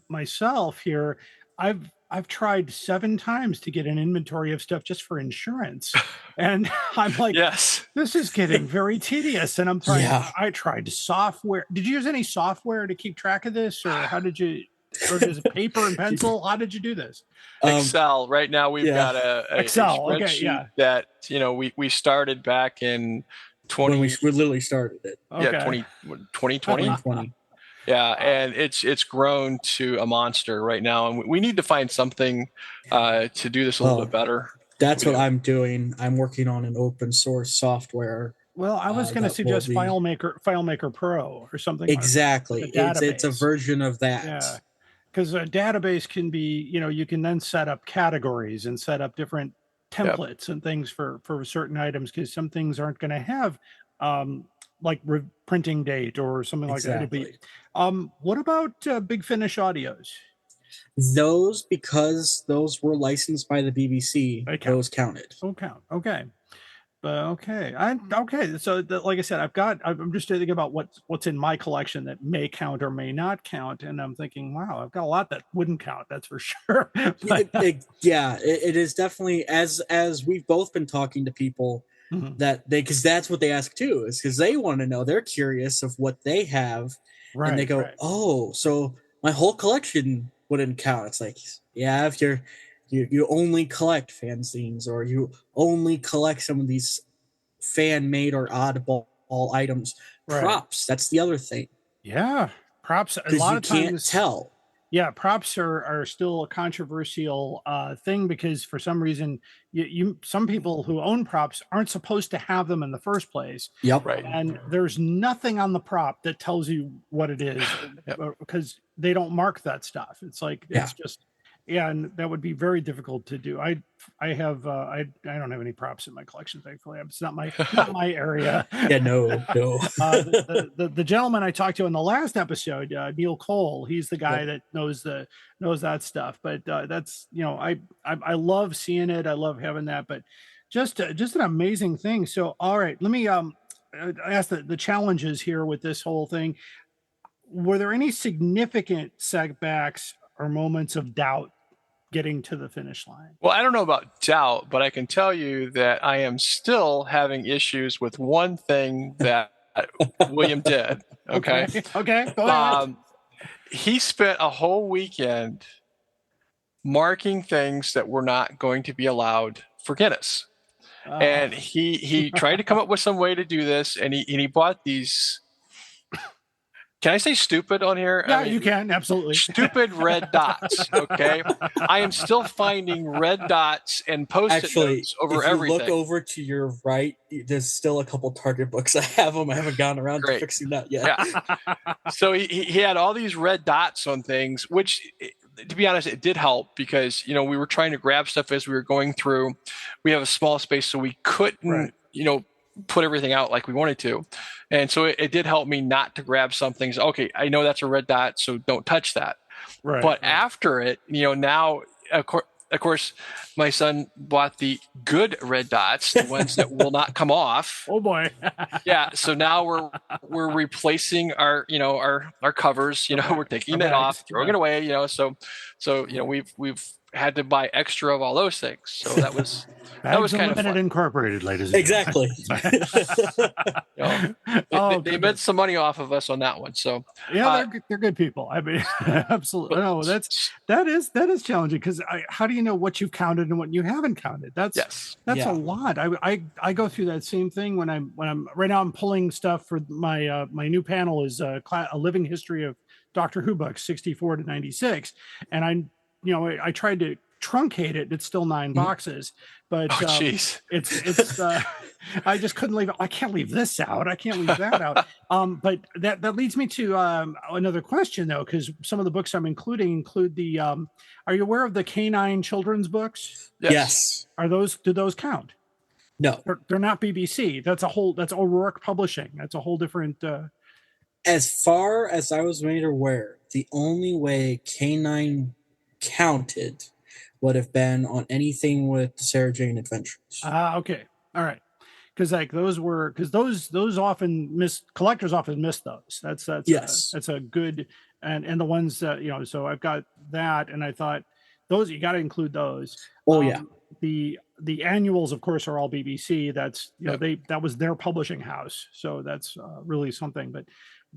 [SPEAKER 5] myself here, I've tried 7 times to get an inventory of stuff just for insurance, and I'm like, this is getting very tedious. And I'm trying. I tried software. Did you use any software to keep track of this, or how did you? Or is it paper and pencil? How did you do this?
[SPEAKER 2] Excel. Right now we've got a
[SPEAKER 5] Excel
[SPEAKER 2] spreadsheet that we started back in 20.
[SPEAKER 1] When we literally started it.
[SPEAKER 2] Yeah, 2020. Yeah, and it's grown to a monster right now, and we need to find something to do this a little bit better.
[SPEAKER 1] That's what I'm doing. I'm working on an open source software.
[SPEAKER 5] Well, I was going to suggest FileMaker Pro or something.
[SPEAKER 1] Exactly. It's a version of that.
[SPEAKER 5] Yeah. because a database can be, you can then set up categories and set up different templates and things for certain items, because some things aren't going to have like printing date or something like that. It'd be, what about Big Finish audios?
[SPEAKER 1] Those, because those were licensed by the BBC, those counted.
[SPEAKER 5] Okay. Okay. So, like I said, I'm just thinking about what's in my collection that may count or may not count, and I'm thinking, wow, I've got a lot that wouldn't count. That's for sure.
[SPEAKER 1] It is definitely, as we've both been talking to people that because that's what they ask too, is because they want to know, they're curious of what they have, and they go, oh, so my whole collection wouldn't count. It's like, yeah, if you only collect fanzines, or you only collect some of these fan-made or oddball items. Props, that's the other thing.
[SPEAKER 5] Yeah, props. A lot of times,
[SPEAKER 1] can't tell.
[SPEAKER 5] Yeah, props are still a controversial thing, because for some reason, some people who own props aren't supposed to have them in the first place.
[SPEAKER 1] Yep.
[SPEAKER 2] Right.
[SPEAKER 5] And there's nothing on the prop that tells you what it is, because they don't mark that stuff. It's like, it's just, and that would be very difficult to do. I don't have any props in my collection, thankfully. It's not my area.
[SPEAKER 1] No.
[SPEAKER 5] The gentleman I talked to in the last episode, Neil Cole, he's the guy that knows that stuff. But that's, I love seeing it. I love having that. But just an amazing thing. So, all right, let me ask the challenges here with this whole thing. Were there any significant setbacks or moments of doubt getting to the finish line?
[SPEAKER 2] Well, I don't know about doubt, but I can tell you that I am still having issues with one thing that William did. Okay.
[SPEAKER 5] Go ahead.
[SPEAKER 2] He spent a whole weekend marking things that were not going to be allowed for Guinness. And he tried to come up with some way to do this, and he bought these. Can I say stupid on here?
[SPEAKER 5] Yeah, you can, absolutely.
[SPEAKER 2] Stupid red dots, okay? I am still finding red dots and post-it notes over everything.
[SPEAKER 1] Look over to your right, there's still a couple Target books. I have them. I haven't gotten around to fixing that yet.
[SPEAKER 2] Yeah. So he had all these red dots on things, which, to be honest, it did help, because, we were trying to grab stuff as we were going through. We have a small space, so we couldn't, put everything out like we wanted to. And so it did help me not to grab some things. Okay, I know that's a red dot, so don't touch that.
[SPEAKER 5] Right.
[SPEAKER 2] But after it, now, of course, my son bought the good red dots, the ones that will not come off.
[SPEAKER 5] Oh boy.
[SPEAKER 2] Yeah. So now we're replacing our covers. We're taking it off, throwing it away. So we've had to buy extra of all those things. So that was kind of fun.
[SPEAKER 5] Incorporated, ladies. And
[SPEAKER 1] exactly.
[SPEAKER 2] They made some money off of us on that one. So
[SPEAKER 5] yeah, they're good people. I mean, absolutely. No, that is challenging, because how do you know what you've counted and what you haven't counted? That's a lot. I go through that same thing when I'm right now. I'm pulling stuff for my my new panel is a living history of Doctor Who books 64 to 96, and I tried to truncate it. It's still 9 boxes, but it's I just couldn't leave it. I can't leave this out. I can't leave that out. But that leads me to another question, though, because some of the books I'm include the are you aware of the Canine children's books?
[SPEAKER 1] Yes.
[SPEAKER 5] Do those count?
[SPEAKER 1] No,
[SPEAKER 5] they're not BBC. That's O'Rourke Publishing. That's a whole different
[SPEAKER 1] as far as I was made aware, the only way Canine counted would have been on anything with the Sarah Jane Adventures.
[SPEAKER 5] Okay. All right. Because those often collectors often miss those. That's a good, and the ones that, so I've got that, and I thought those, you got to include those.
[SPEAKER 1] Oh yeah.
[SPEAKER 5] The annuals, of course, are all BBC. That's, that was their publishing house. So that's really something, but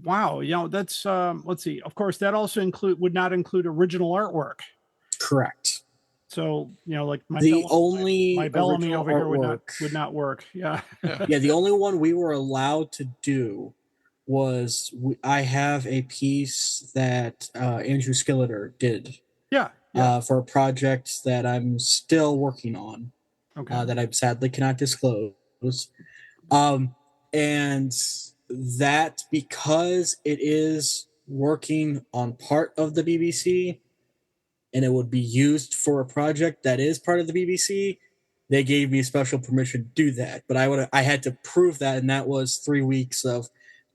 [SPEAKER 5] wow. That's, let's see. Of course, that also would not include original artwork.
[SPEAKER 1] Correct.
[SPEAKER 5] So, like my
[SPEAKER 1] Bellamy
[SPEAKER 5] over here would not work. Yeah.
[SPEAKER 1] Yeah. The only one we were allowed to do was I have a piece that Andrew Skilleter did.
[SPEAKER 5] Yeah.
[SPEAKER 1] For a project that I'm still working on.
[SPEAKER 5] Okay.
[SPEAKER 1] That I sadly cannot disclose. And that, because it is working on part of the BBC, and it would be used for a project that is part of the BBC, they gave me special permission to do that. But I had to prove that, and that was 3 weeks of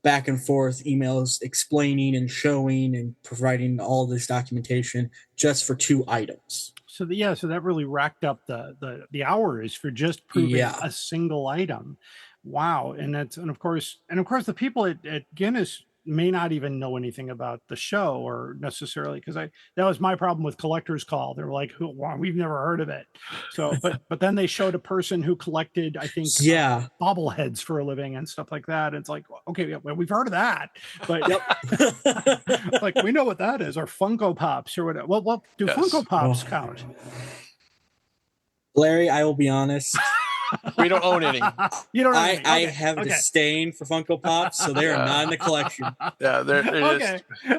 [SPEAKER 1] back and forth emails explaining and showing and providing all this documentation just for 2 items.
[SPEAKER 5] So so that really racked up the hours for just proving a single item. Wow. And of course the people at Guinness may not even know anything about the show or necessarily, because that was my problem with Collector's Call. They were like, wow, we've never heard of it. So but then they showed a person who collected, I think, bobbleheads for a living and stuff like that. It's like, okay, well, we've heard of that, but like, we know what that is, or Funko Pops or whatever. Well, do Funko Pops count?
[SPEAKER 1] Larry, I will be honest.
[SPEAKER 2] We don't own any.
[SPEAKER 5] You don't own any.
[SPEAKER 1] I have a disdain for Funko Pops, so they are not in the collection.
[SPEAKER 2] Yeah, they're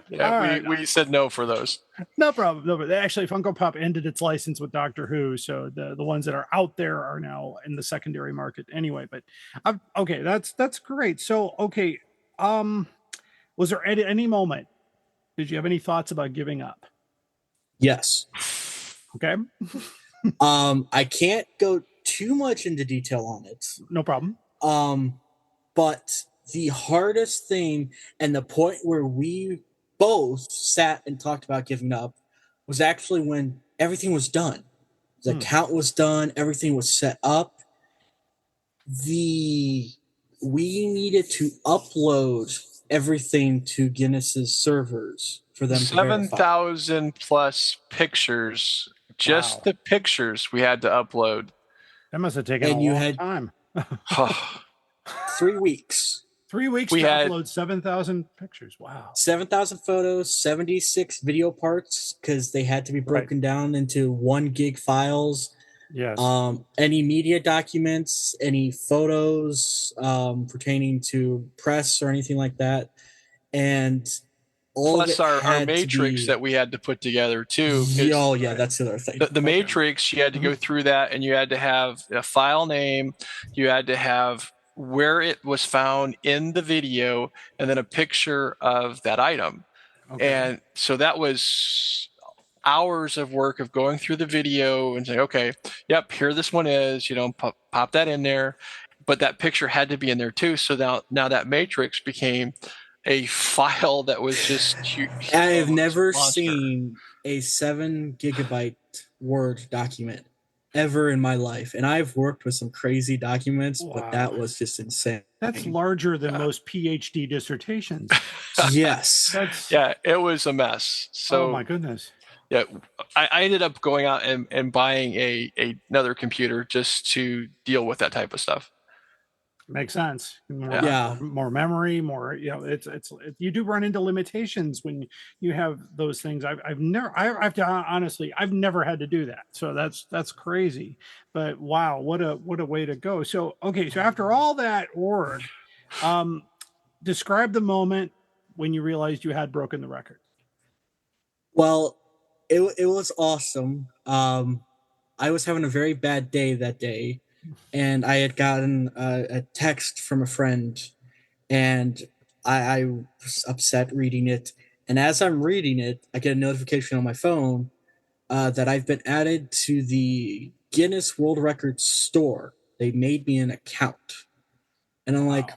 [SPEAKER 5] Right.
[SPEAKER 2] we said no for those.
[SPEAKER 5] No problem. No, but actually, Funko Pop ended its license with Doctor Who, so the ones that are out there are now in the secondary market anyway. But okay, that's great. So was there any moment? Did you have any thoughts about giving up?
[SPEAKER 1] Yes.
[SPEAKER 5] Okay.
[SPEAKER 1] I can't go too much into detail on it.
[SPEAKER 5] No problem.
[SPEAKER 1] But the hardest thing and the point where we both sat and talked about giving up was actually when everything was done. The count was done, everything was set up. We needed to upload everything to Guinness's servers for them to
[SPEAKER 2] 7,000 plus pictures. Just the pictures we had to upload.
[SPEAKER 5] That must have taken a long time.
[SPEAKER 1] 3 weeks.
[SPEAKER 5] 3 weeks to upload 7,000 pictures. Wow.
[SPEAKER 1] 7,000 photos, 76 video parts, because they had to be broken down into 1 gig files.
[SPEAKER 5] Yes.
[SPEAKER 1] Any media documents, any photos pertaining to press or anything like that. And
[SPEAKER 2] plus our matrix that we had to put together too.
[SPEAKER 1] Oh yeah, that's the other thing.
[SPEAKER 2] The matrix, you had to go through that, and you had to have a file name, you had to have where it was found in the video, and then a picture of that item. Okay. And so that was hours of work of going through the video and saying, okay, yep, here this one is, pop that in there. But that picture had to be in there too. So now that matrix became a file that was just huge.
[SPEAKER 1] I have never seen a 7 gigabyte Word document ever in my life. And I've worked with some crazy documents, but that was just insane.
[SPEAKER 5] That's larger than most PhD dissertations.
[SPEAKER 1] Yes.
[SPEAKER 2] Yeah, it was a mess. So,
[SPEAKER 5] oh my goodness.
[SPEAKER 2] Yeah, I ended up going out and buying another computer just to deal with that type of stuff.
[SPEAKER 5] Makes sense. More memory, more, it's you do run into limitations when you have those things. I've never had to do that. So that's crazy. But wow, what a way to go. So so after all that work, describe the moment when you realized you had broken the record.
[SPEAKER 1] Well, it was awesome. I was having a very bad day that day. And I had gotten a text from a friend, and I was upset reading it. And as I'm reading it, I get a notification on my phone that I've been added to the Guinness World Records store. They made me an account. And I'm like,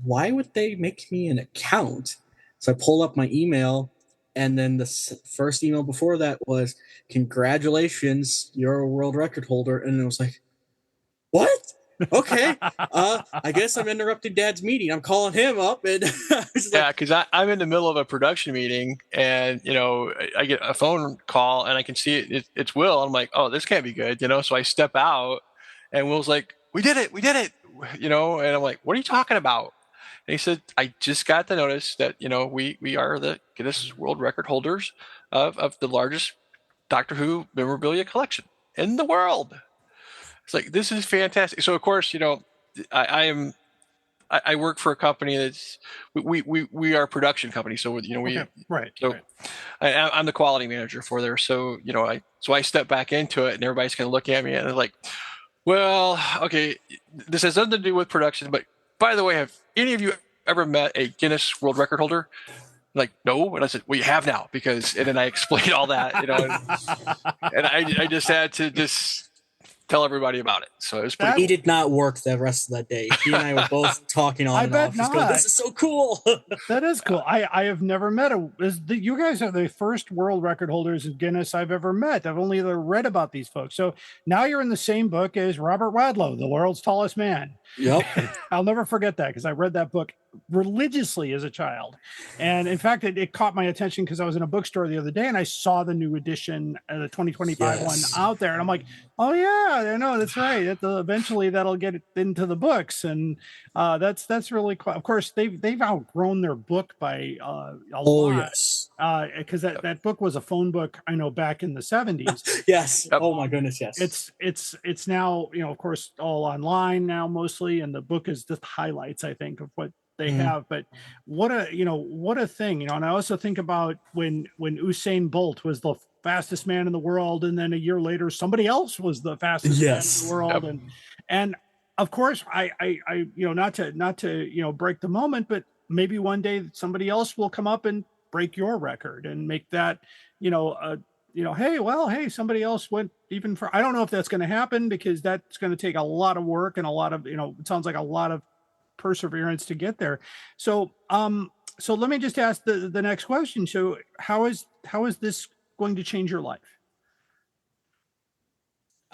[SPEAKER 1] why would they make me an account? So I pull up my email, and then the first email before that was, congratulations, you're a world record holder. And it was like, what? Okay. I guess I'm interrupting Dad's meeting. I'm calling him up, and
[SPEAKER 2] because I'm in the middle of a production meeting, and I get a phone call, and I can see it's Will. I'm like, oh, this can't be good, So I step out, and Will's like, we did it, and I'm like, what are you talking about? And he said, I just got the notice that we are the Guinness World Record holders of the largest Doctor Who memorabilia collection in the world. It's like, this is fantastic. So of course, I work for a company that's we are a production company. So I'm the quality manager for there. So I step back into it, and everybody's going to look at me and they're like, well, okay, this has nothing to do with production, but by the way, have any of you ever met a Guinness World Record holder? Like, no. And I said, well, you have now, and then I explained all that, and I just had to just tell everybody about it. So it was pretty
[SPEAKER 1] He
[SPEAKER 2] cool.
[SPEAKER 1] did not work the rest of that day. He and I were both talking on and off. Just going, this is so cool.
[SPEAKER 5] That is cool. I have never met you guys are the first world record holders in Guinness I've ever met. I've only ever read about these folks. So now you're in the same book as Robert Wadlow, the world's tallest man.
[SPEAKER 1] Yep.
[SPEAKER 5] I'll never forget that because I read that book religiously as a child. And in fact, it caught my attention because I was in a bookstore the other day and I saw the new edition, the 2025 one out there. And I'm like, oh yeah, I know, that's right. Eventually that'll get it into the books. And that's really cool. Of course, they've outgrown their book by a lot.
[SPEAKER 1] Yes.
[SPEAKER 5] Because that book was a phone book, I know, back in the 70s.
[SPEAKER 1] Yes. Oh my goodness, yes.
[SPEAKER 5] It's now, of course, all online now mostly, and the book is just highlights, I think, of what they have. But what a thing, and I also think about when Usain Bolt was the fastest man in the world, and then a year later somebody else was the fastest man in the world. And of course, I not to break the moment, but maybe one day somebody else will come up and break your record and make that hey, somebody else went even for. I don't know if that's going to happen because that's going to take a lot of work and a lot of it sounds like a lot of perseverance to get there. So let me just ask the next question. So how is this going to change your life?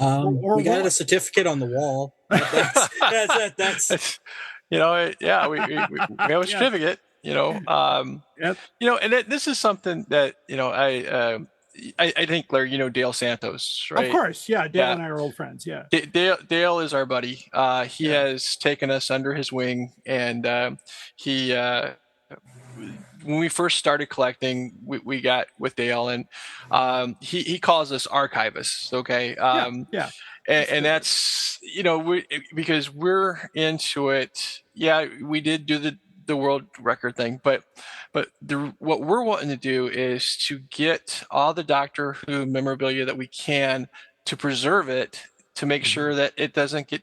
[SPEAKER 1] We got a certificate on the wall. That's
[SPEAKER 2] we have a certificate, and this is something that, I think, Larry, Dale Santos, right?
[SPEAKER 5] Of course. Yeah. Dale and I are old friends. Yeah.
[SPEAKER 2] Dale is our buddy. He has taken us under his wing, and he, when we first started collecting, we got with Dale, and he calls us archivists. Okay. And that's, because we're into it. Yeah, we did do the world record thing, but what we're wanting to do is to get all the Doctor Who memorabilia that we can, to preserve it, to make sure that it doesn't get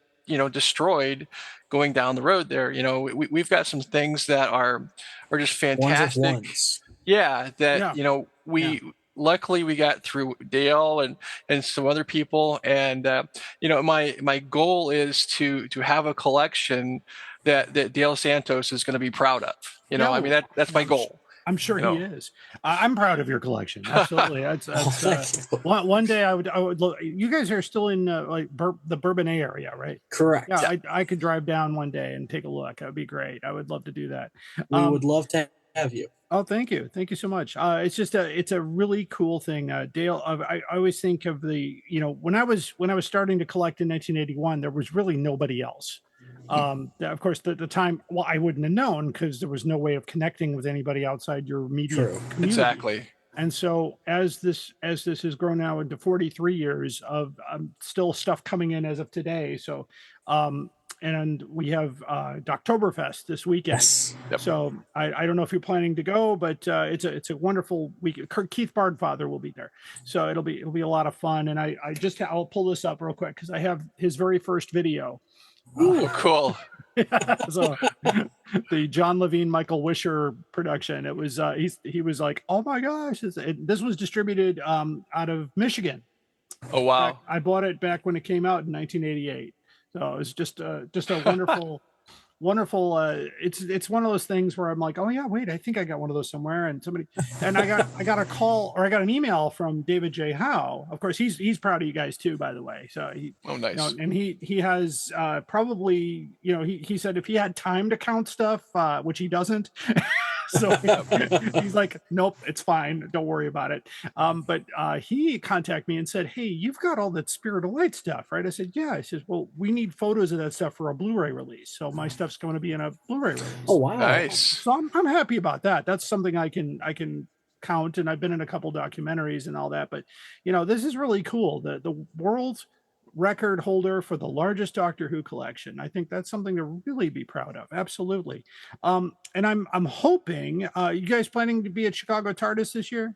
[SPEAKER 2] destroyed going down the road there. We've got some things that are just fantastic.
[SPEAKER 1] Ones.
[SPEAKER 2] Luckily we got through Dale and some other people, and my goal is to have a collection that Dale Santos is going to be proud of. That's my goal.
[SPEAKER 5] I'm sure he is. I'm proud of your collection. Absolutely. One day I would look. You guys are still in the Bourbonnais area, right?
[SPEAKER 1] Correct.
[SPEAKER 5] Yeah, I could drive down one day and take a look. That would be great. I would love to do that.
[SPEAKER 1] We would love to have you.
[SPEAKER 5] Oh, thank you so much. It's just it's a really cool thing. Dale, I always think of when I was starting to collect in 1981, there was really nobody else. Of course, the time, I wouldn't have known because there was no way of connecting with anybody outside your media community.
[SPEAKER 2] Exactly.
[SPEAKER 5] And so as this has grown now into 43 years of still stuff coming in as of today. So, and we have Doctoberfest this weekend.
[SPEAKER 1] Yes.
[SPEAKER 2] Yep.
[SPEAKER 5] So I don't know if you're planning to go, but it's a wonderful week. Keith Bardfather will be there, so it'll be a lot of fun. And I'll pull this up real quick because I have his very first video.
[SPEAKER 2] Ooh, cool.
[SPEAKER 5] So the John Levine, Michael Wisher production. It was he was like, oh my gosh, this was distributed out of Michigan.
[SPEAKER 2] Oh wow!
[SPEAKER 5] I bought it back when it came out in 1988. So it's just a wonderful. Wonderful. It's one of those things where I'm like, oh yeah, wait, I think I got one of those somewhere. And I got a call, or I got an email from David J. Howe. Of course, he's proud of you guys too, by the way. So
[SPEAKER 2] nice.
[SPEAKER 5] And he has probably, he said if he had time to count stuff, which he doesn't. So he's like, nope, it's fine. Don't worry about it. But he contacted me and said, hey, you've got all that Spirit of Light stuff, right? I said, yeah. I said, well, we need photos of that stuff for a Blu-ray release. So my stuff's going to be in a Blu-ray release.
[SPEAKER 1] Oh, wow.
[SPEAKER 2] Nice.
[SPEAKER 5] So I'm happy about that. That's something I can count. And I've been in a couple documentaries and all that. But, this is really cool. The world's record holder for the largest Doctor Who collection. I think that's something to really be proud of. Absolutely. And I'm hoping you guys planning to be at Chicago TARDIS this year?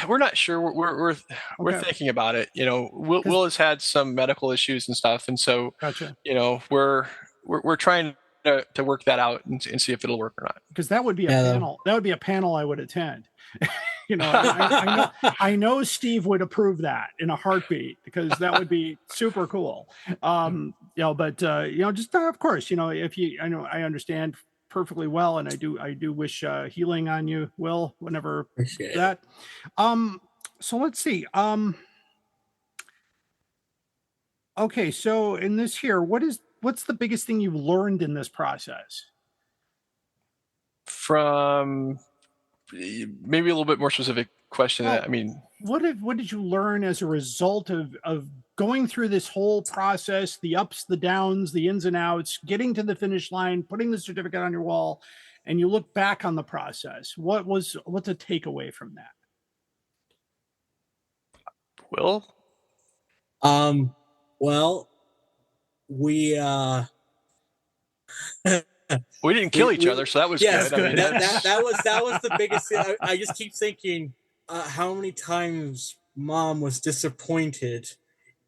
[SPEAKER 2] We're not sure. We're thinking about it. Will has had some medical issues and stuff, and so
[SPEAKER 5] gotcha.
[SPEAKER 2] We're trying to work that out and see if it'll work or not.
[SPEAKER 5] Because that would be a panel. That would be a panel I would attend. I know Steve would approve that in a heartbeat, because that would be super cool. But just of course, if you, I understand perfectly well, and I do wish healing on you, Will, whenever
[SPEAKER 1] Appreciate
[SPEAKER 5] that. So let's see. Okay, so in this here, what's the biggest thing you've learned in this process?
[SPEAKER 2] From maybe a little bit more specific question. I mean,
[SPEAKER 5] what did you learn as a result of going through this whole process, the ups, the downs, the ins and outs, getting to the finish line, putting the certificate on your wall, and you look back on the process? What's a takeaway from that?
[SPEAKER 2] Will?
[SPEAKER 1] Well, we
[SPEAKER 2] we didn't kill each other, so that was good.
[SPEAKER 1] Good. That was the biggest thing. I just keep thinking how many times Mom was disappointed,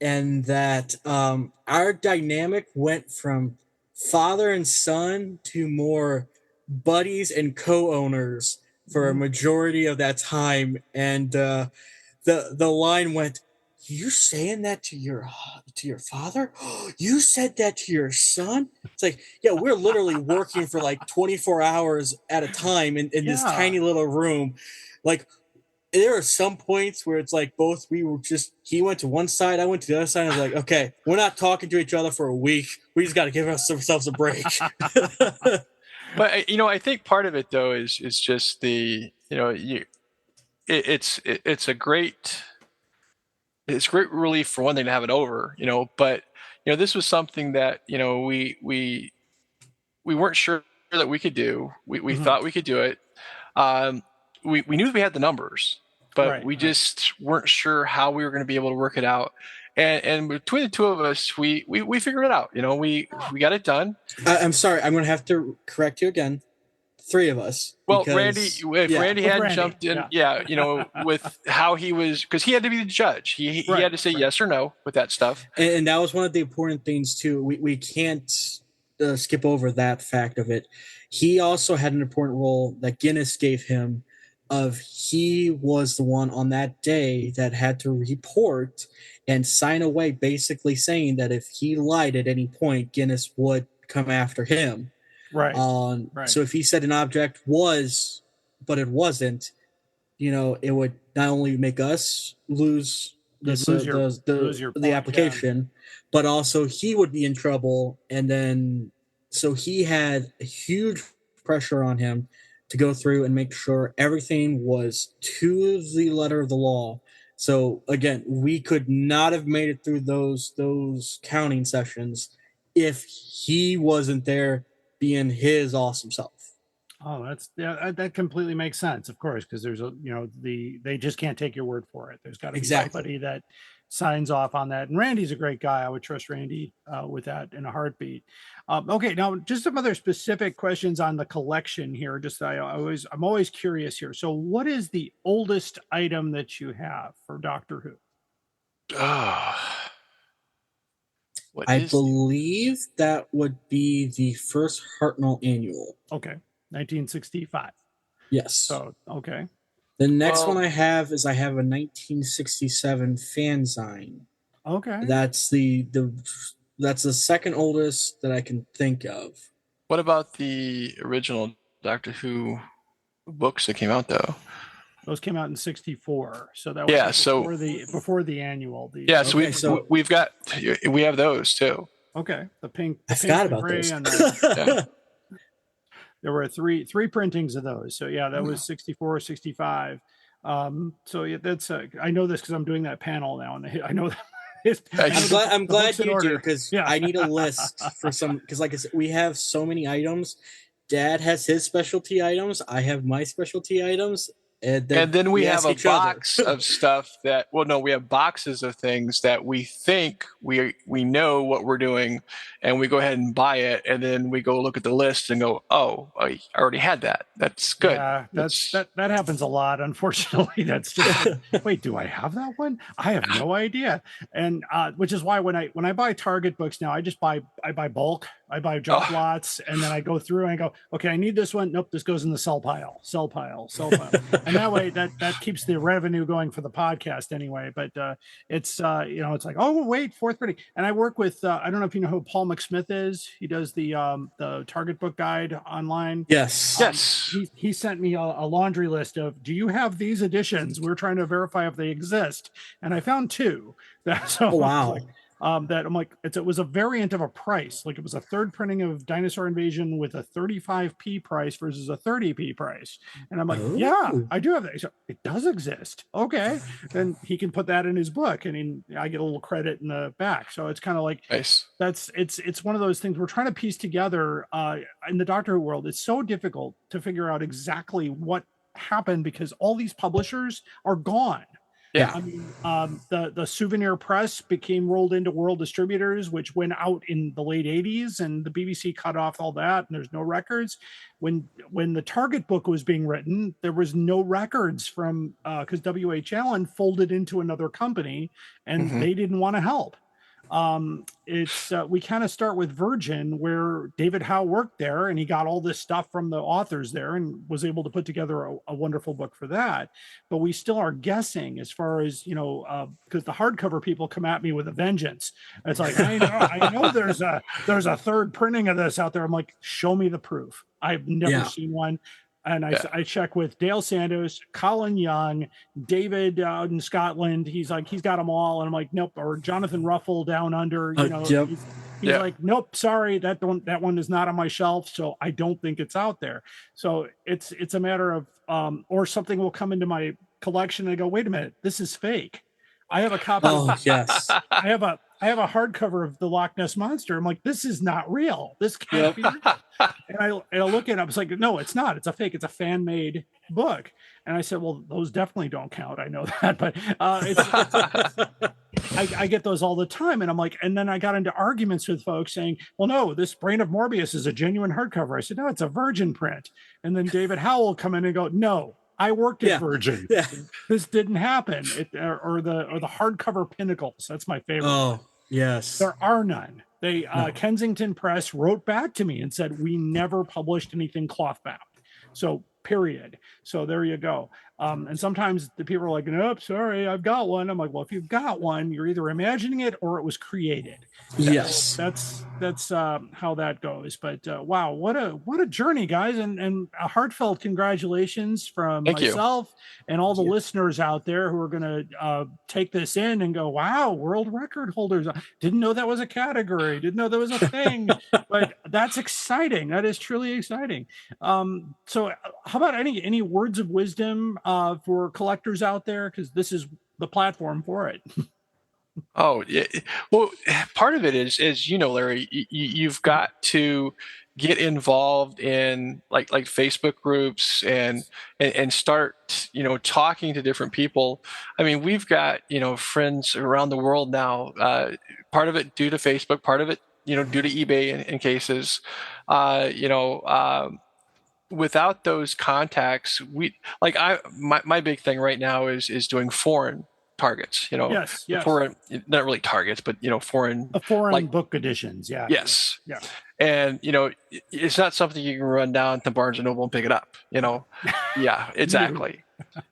[SPEAKER 1] and that our dynamic went from father and son to more buddies and co-owners for a majority of that time. And the line went, "You saying that to your father? You said that to your son?" It's like, yeah, we're literally working for like 24 hours at a time in this tiny little room. Like, there are some points where it's like he went to one side, I went to the other side. I was like, okay, we're not talking to each other for a week. We just got to give ourselves a break.
[SPEAKER 2] But I think part of it though is just it's great relief for one thing to have it over, but this was something that we weren't sure that we could do. We thought we could do it. We knew we had the numbers, but we just weren't sure how we were going to be able to work it out. And between the two of us, we figured it out. We got it done.
[SPEAKER 1] I'm sorry, I'm going to have to correct you again. 3 of us.
[SPEAKER 2] Well, Randy hadn't jumped in, with how he was, because he had to be the judge. He had to say yes or no with that stuff.
[SPEAKER 1] And that was one of the important things too. We can't skip over that fact of it. He also had an important role that Guinness gave him. He was the one on that day that had to report and sign away, basically saying that if he lied at any point, Guinness would come after him.
[SPEAKER 5] Right.
[SPEAKER 1] So if he said an object was, but it wasn't, it would not only make us lose the application, but also he would be in trouble. And then, so he had a huge pressure on him to go through and make sure everything was to the letter of the law. So again, we could not have made it through those counting sessions if he wasn't there being his awesome self.
[SPEAKER 5] Oh, that completely makes sense, of course, because there's they just can't take your word for it. There's got to be somebody that signs off on that. And Randy's a great guy. I would trust Randy with that in a heartbeat. Okay, now just some other specific questions on the collection here. I'm always curious here. So, what is the oldest item that you have for Doctor Who?
[SPEAKER 1] I believe that would be the first Hartnell annual.
[SPEAKER 5] Okay, 1965.
[SPEAKER 1] Yes.
[SPEAKER 5] So, okay.
[SPEAKER 1] The next one I have a 1967 fanzine.
[SPEAKER 5] Okay.
[SPEAKER 1] That's the second oldest that I can think of.
[SPEAKER 2] What about the original Doctor Who books that came out though?
[SPEAKER 5] Those came out in 64. So that was before the annual.
[SPEAKER 2] We have those too.
[SPEAKER 5] Okay. The pink.
[SPEAKER 1] I forgot about those.
[SPEAKER 5] There were three printings of those. So yeah, that was 64, 65. So yeah, that's I know this because I'm doing that panel now, and I know that.
[SPEAKER 1] I'm glad you do, because I need a list for some, because like I said, we have so many items. Dad has his specialty items. I have my specialty items. And
[SPEAKER 2] then we have a box of stuff we have boxes of things that we think we know what we're doing, and we go ahead and buy it, and then we go look at the list and go, oh, I already had that. That's good.
[SPEAKER 5] Yeah, that happens a lot, unfortunately. That's just wait, do I have that one? I have no idea. And which is why when I buy Target books now, I buy bulk. I buy junk lots, and then I go through and I go, okay, I need this one. Nope, this goes in the sell pile. And that way that keeps the revenue going for the podcast anyway. But it's it's like, oh wait, fourth printing. And I work with I don't know if you know who Paul McSmith is. He does the Target Book Guide online.
[SPEAKER 2] Yes.
[SPEAKER 5] He sent me a laundry list of, do you have these editions? We're trying to verify if they exist, and I found two.
[SPEAKER 1] Wow.
[SPEAKER 5] That I'm like, it was a variant of a price. Like it was a third printing of Dinosaur Invasion with a 35p price versus a 30p price. And I'm like, yeah, I do have that. So it does exist. Okay. Then he can put that in his book, and I get a little credit in the back. So it's kind of like,
[SPEAKER 2] nice.
[SPEAKER 5] It's one of those things we're trying to piece together in the Doctor Who world. It's so difficult to figure out exactly what happened because all these publishers are gone.
[SPEAKER 2] Yeah.
[SPEAKER 5] I mean, the Souvenir Press became rolled into World Distributors, which went out in the late 80s, and the BBC cut off all that, and there's no records. When the Target book was being written, there was no records from because W.H. Allen folded into another company, and they didn't want to help. We kind of start with Virgin, where David Howe worked there, and he got all this stuff from the authors there and was able to put together a wonderful book for that. But we still are guessing as far as, because the hardcover people come at me with a vengeance. It's like, I know there's a third printing of this out there. I'm like, show me the proof. I've never seen one. And I check with Dale Sandos, Colin Young, David out in Scotland. He's like, he's got them all. And I'm like, nope. Or Jonathan Ruffle down under, he's like, nope, sorry, that one is not on my shelf. So I don't think it's out there. So it's a matter of, or something will come into my collection and I go, wait a minute, this is fake. I have a copy.
[SPEAKER 1] Oh, yes.
[SPEAKER 5] I have a hardcover of the Loch Ness Monster. I'm like, this is not real. This can't be real. And I look at it, I was like, no, it's not. It's a fake. It's a fan-made book. And I said, well, those definitely don't count. I know that, but I get those all the time. And I'm like, and then I got into arguments with folks saying, well, no, this Brain of Morbius is a genuine hardcover. I said, no, it's a Virgin print. And then David Howell will come in and go, no, I worked at Virgin. Yeah. This didn't happen. Or the hardcover Pinnacles. That's my favorite.
[SPEAKER 1] Oh, yes.
[SPEAKER 5] There are none. They Kensington Press wrote back to me and said, we never published anything cloth bound. So period. So there you go. And sometimes the people are like, nope, sorry, I've got one. I'm like, well, if you've got one, you're either imagining it or it was created.
[SPEAKER 1] Yes.
[SPEAKER 5] That's how that goes. But wow, what a journey, guys. And a heartfelt congratulations from myself and all the listeners out there who are going to take this in and go, wow, world record holders. Didn't know that was a category. Didn't know that was a thing. But that's exciting. That is truly exciting. So how about any words of wisdom for collectors out there? Because this is the platform for it.
[SPEAKER 2] Oh, yeah. Well, part of it is Larry, you've got to get involved in like Facebook groups and start, talking to different people. I mean, we've got, friends around the world now, part of it due to Facebook, part of it, due to eBay in cases, without those contacts, my big thing right now is doing foreign targets,
[SPEAKER 5] yes.
[SPEAKER 2] foreign, not really targets, but foreign
[SPEAKER 5] book editions. Yeah.
[SPEAKER 2] Yes.
[SPEAKER 5] Yeah.
[SPEAKER 2] And it's not something you can run down to Barnes and Noble and pick it up. Yeah, exactly.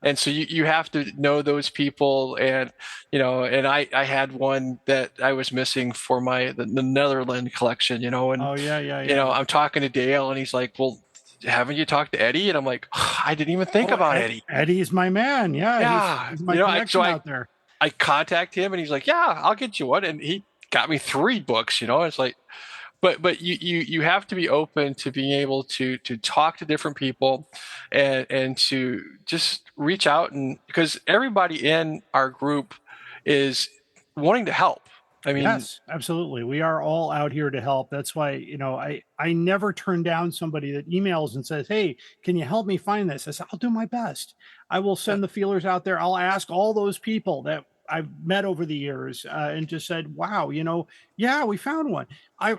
[SPEAKER 2] And so you have to know those people, and and I had one that I was missing for the Netherlands collection. And I'm talking to Dale, and he's like, well, haven't you talked to Eddie? And I'm like, I didn't even think about Eddie.
[SPEAKER 5] Eddie's my man. Yeah. He's my connection out there.
[SPEAKER 2] I contact him and he's like, yeah, I'll get you one. And he got me 3 books, It's like, but you have to be open to being able to talk to different people and to just reach out, and because everybody in our group is wanting to help. I mean,
[SPEAKER 5] yes, absolutely. We are all out here to help. That's why, I never turn down somebody that emails and says, hey, can you help me find this? I said, I'll do my best. I will send the feelers out there. I'll ask all those people that I've met over the years and just said, wow, we found one. I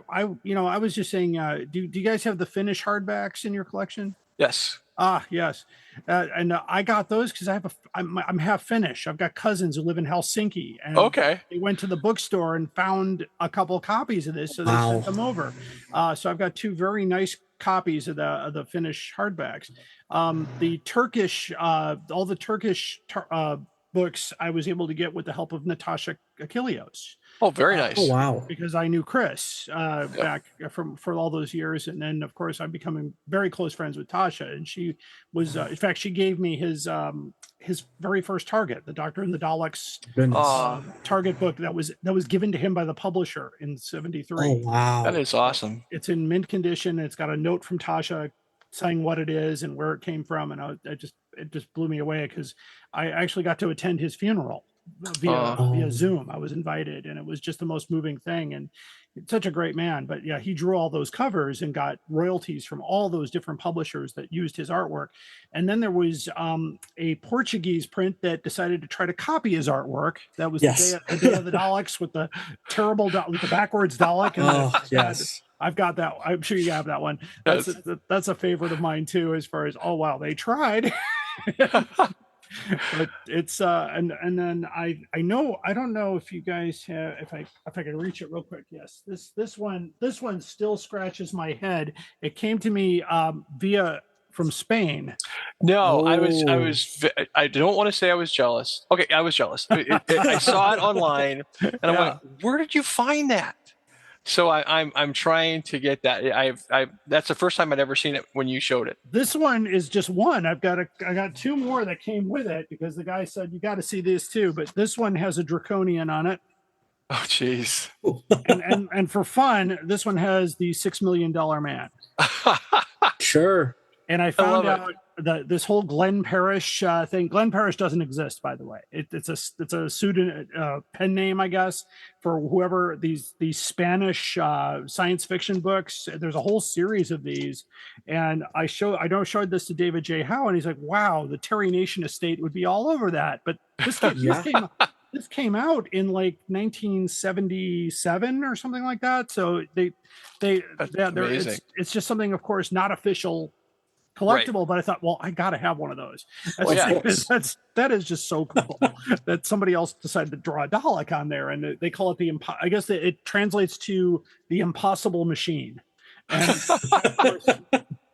[SPEAKER 5] was just saying, do you guys have the Finnish hardbacks in your collection?
[SPEAKER 2] Yes.
[SPEAKER 5] Yes. And I got those because I'm half Finnish. I've got cousins who live in Helsinki, and
[SPEAKER 2] Okay.
[SPEAKER 5] they went to the bookstore and found a couple of copies of this, so they sent them over. So I've got two very nice copies of the Finnish hardbacks. The Turkish, all the Turkish books I was able to get with the help of Natasha Achilleos.
[SPEAKER 2] Oh, very nice.
[SPEAKER 1] Oh, wow.
[SPEAKER 5] Because I knew Chris back for all those years. And then, of course, I'm becoming very close friends with Tasha. And she was, in fact, she gave me his very first Target, the Doctor and the Daleks Target book that was given to him by the publisher in '73.
[SPEAKER 1] Oh, wow.
[SPEAKER 2] That is awesome.
[SPEAKER 5] It's in mint condition. It's got a note from Tasha saying what it is and where it came from. And it just blew me away because I actually got to attend his funeral via Zoom. I was invited, and it was just the most moving thing. And such a great man. But yeah, he drew all those covers and got royalties from all those different publishers that used his artwork. And then there was a Portuguese print that decided to try to copy his artwork. That was the day of the Daleks with the terrible with the backwards Dalek. And
[SPEAKER 1] yes.
[SPEAKER 5] I've got that. I'm sure you have that one. That's a favorite of mine too, as far as, oh wow, they tried. But it's and then I know, I don't know if you guys have, if I can reach it real quick. Yes, this one still scratches my head. It came to me via from Spain.
[SPEAKER 2] No, I don't want to say I was jealous. Okay, I was jealous. I saw it online, and I'm like, where did you find that? So I'm trying to get that. That's the first time I'd ever seen it when you showed it.
[SPEAKER 5] This one is just one. I got two more that came with it because the guy said you got to see this too. But this one has a draconian on it.
[SPEAKER 2] Oh, jeez.
[SPEAKER 5] and for fun, this one has the $6 Million Man.
[SPEAKER 1] Sure.
[SPEAKER 5] And I found out that this whole Glenn Parrish thing. Glenn Parrish doesn't exist, by the way. It's a pseudonym, pen name, I guess, for whoever these Spanish science fiction books. There's a whole series of these, and I showed this to David J. Howe, and he's like, "Wow, the Terry Nation estate would be all over that." But this came out in like 1977 or something like that. So it's just something, of course, not official. Collectible, right. But I thought, well, I gotta have one of those. That is just so cool that somebody else decided to draw a Dalek on there, and they call it I guess it translates to the Impossible Machine. And of course,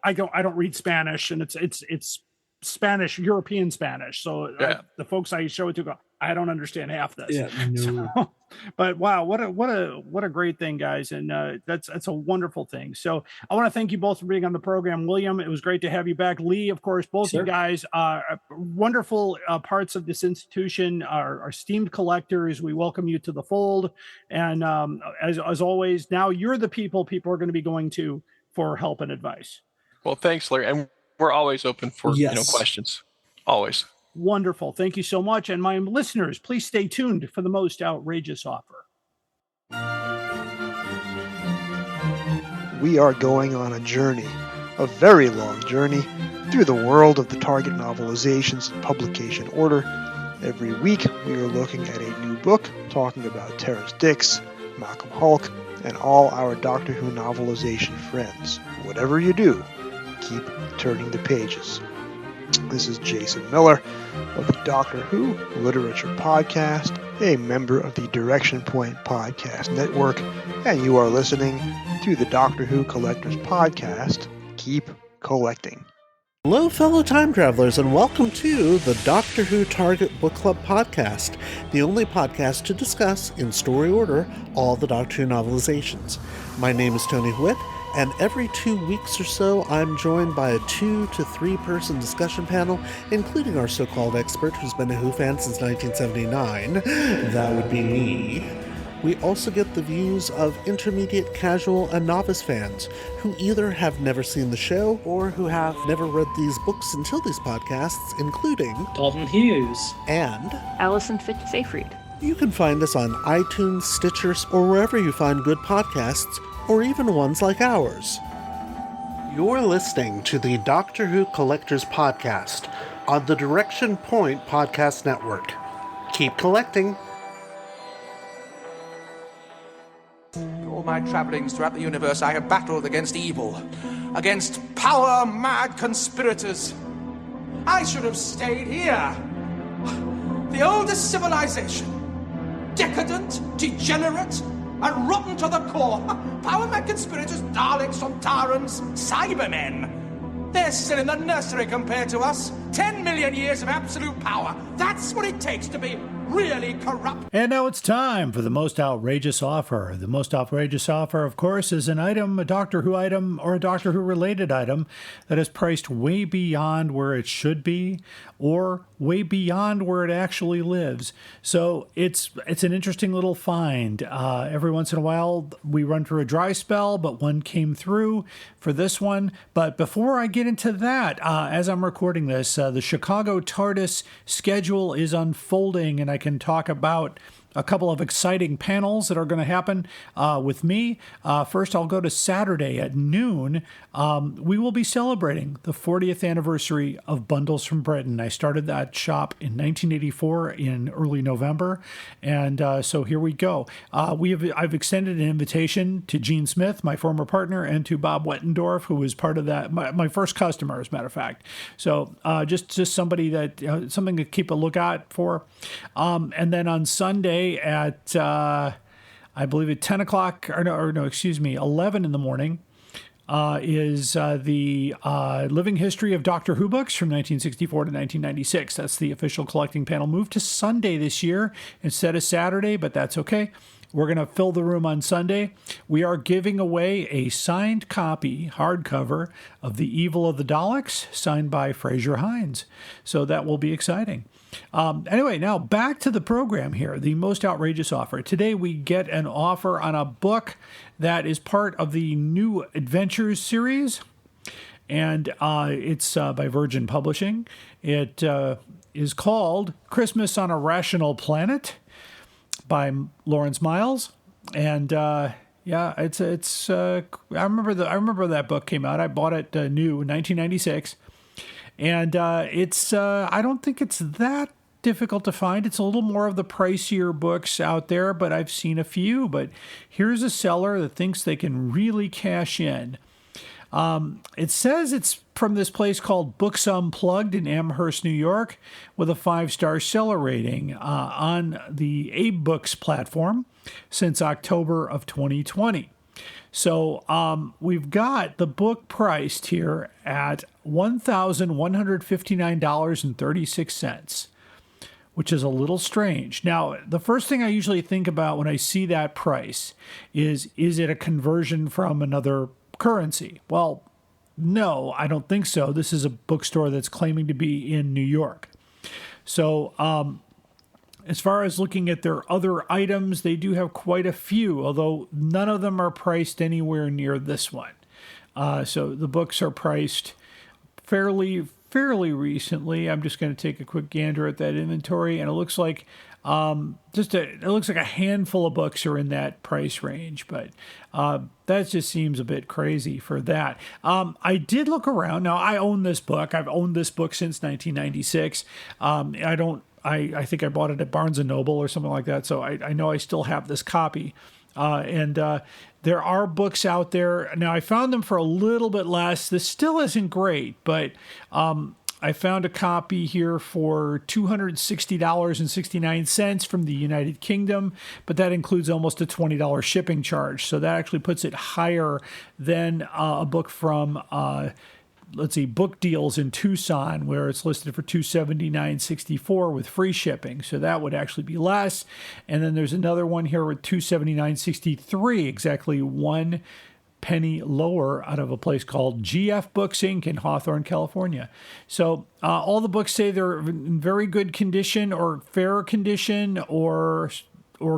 [SPEAKER 5] I don't read Spanish, and it's Spanish, European Spanish. So the folks I show it to go, I don't understand half this.
[SPEAKER 1] Yeah, no.
[SPEAKER 5] So, but wow, what a great thing, guys, and that's a wonderful thing. So I want to thank you both for being on the program. William, it was great to have you back. Lee, of course, both you guys are wonderful parts of this institution, are esteemed collectors. We welcome you to the fold, and as always, now you're the people are going to be going to for help and advice.
[SPEAKER 2] Well, thanks, Larry, and we're always open for questions. Always.
[SPEAKER 5] Wonderful. Thank you so much. And my listeners, please stay tuned for the most outrageous offer.
[SPEAKER 17] We are going on a journey, a very long journey, through the world of the Target novelizations and publication order. Every week, we are looking at a new book, talking about Terrence Dicks, Malcolm Hulke, and all our Doctor Who novelization friends. Whatever you do, keep turning the pages. This is Jason Miller of the Doctor Who Literature Podcast, a member of the Direction Point Podcast Network, and you are listening to the Doctor Who Collectors Podcast. Keep collecting.
[SPEAKER 18] Hello, fellow time travelers, and welcome to the Doctor Who Target Book Club Podcast, the only podcast to discuss, in story order, all the Doctor Who novelizations. My name is Tony Whitt, and every 2 weeks or so, I'm joined by a 2 to 3 person discussion panel, including our so-called expert who's been a Who fan since 1979. That would be me. We also get the views of intermediate, casual, and novice fans who either have never seen the show or who have never read these books until these podcasts, including
[SPEAKER 19] Dalton Hughes
[SPEAKER 18] and
[SPEAKER 20] Allison Fitz-Seyfried.
[SPEAKER 18] You can find us on iTunes, Stitcher, or wherever you find good podcasts, or even ones like ours. You're listening to the Doctor Who Collectors Podcast on the Direction Point Podcast Network. Keep collecting.
[SPEAKER 17] Old
[SPEAKER 19] my travellings throughout the universe, I have battled against evil, against power-mad conspirators. I should have stayed here. The oldest civilization. Decadent, degenerate, and rotten to the core. Power-mad conspirators, Daleks, Sontarans, Cybermen. They're still in the nursery compared to us. 10 million years of absolute power. That's what it takes to be really corrupt.
[SPEAKER 5] And now it's time for the most outrageous offer. The most outrageous offer, of course, is an item, a Doctor Who item, or a Doctor Who related item that is priced way beyond where it should be, or way beyond where it actually lives. So it's an interesting little find. Every once in a while, we run through a dry spell, but one came through for this one. But before I get into that, as I'm recording this, the Chicago TARDIS schedule is unfolding, and I can talk about a couple of exciting panels that are going to happen with me. First, I'll go to Saturday at noon. We will be celebrating the 40th anniversary of Bundles from Britain. I started that shop in 1984 in early November, and so here we go. I've extended an invitation to Gene Smith, my former partner, and to Bob Wettendorf, who was part of that, my first customer, as a matter of fact. So just somebody that something to keep a lookout for. And then on Sunday at I believe at 10 o'clock, 11 in the morning, is the Living History of Doctor Who books from 1964 to 1996. That's the official collecting panel. Moved to Sunday this year instead of Saturday, but that's okay. We're going to fill the room on Sunday. We are giving away a signed copy, hardcover, of The Evil of the Daleks, signed by Fraser Hines. So that will be exciting. Anyway, now back to the program here, the most outrageous offer. Today we get an offer on a book that is part of the New Adventures series, and it's by Virgin Publishing. It is called Christmas on a Rational Planet by Lawrence Miles, and it's I remember that book came out. I bought it new in 1996. And it's I don't think it's that difficult to find. It's a little more of the pricier books out there, but I've seen a few. But here's a seller that thinks they can really cash in. It says it's from this place called Books Unplugged in Amherst, New York, with a 5-star seller rating on the Abe Books platform since October of 2020. So we've got the book priced here at $1,159.36, which is a little strange. Now, the first thing I usually think about when I see that price is it a conversion from another currency? Well, no, I don't think so. This is a bookstore that's claiming to be in New York. So as far as looking at their other items, they do have quite a few, although none of them are priced anywhere near this one. So the books are priced fairly recently. I'm just going to take a quick gander at that inventory, and it looks like it looks like a handful of books are in that price range, but that just seems a bit crazy for that. I did look around. Now, I own this book. I've owned this book since 1996. I think I bought it at Barnes & Noble or something like that, so I know I still have this copy. And there are books out there. Now, I found them for a little bit less. This still isn't great, but I found a copy here for $260.69 from the United Kingdom, but that includes almost a $20 shipping charge. So that actually puts it higher than a book from Book Deals in Tucson, where it's listed for $279.64 with free shipping. So that would actually be less. And then there's another one here with $279.63, exactly 1 penny lower, out of a place called GF Books Inc. in Hawthorne, California. So all the books say they're in very good condition, or fair condition, or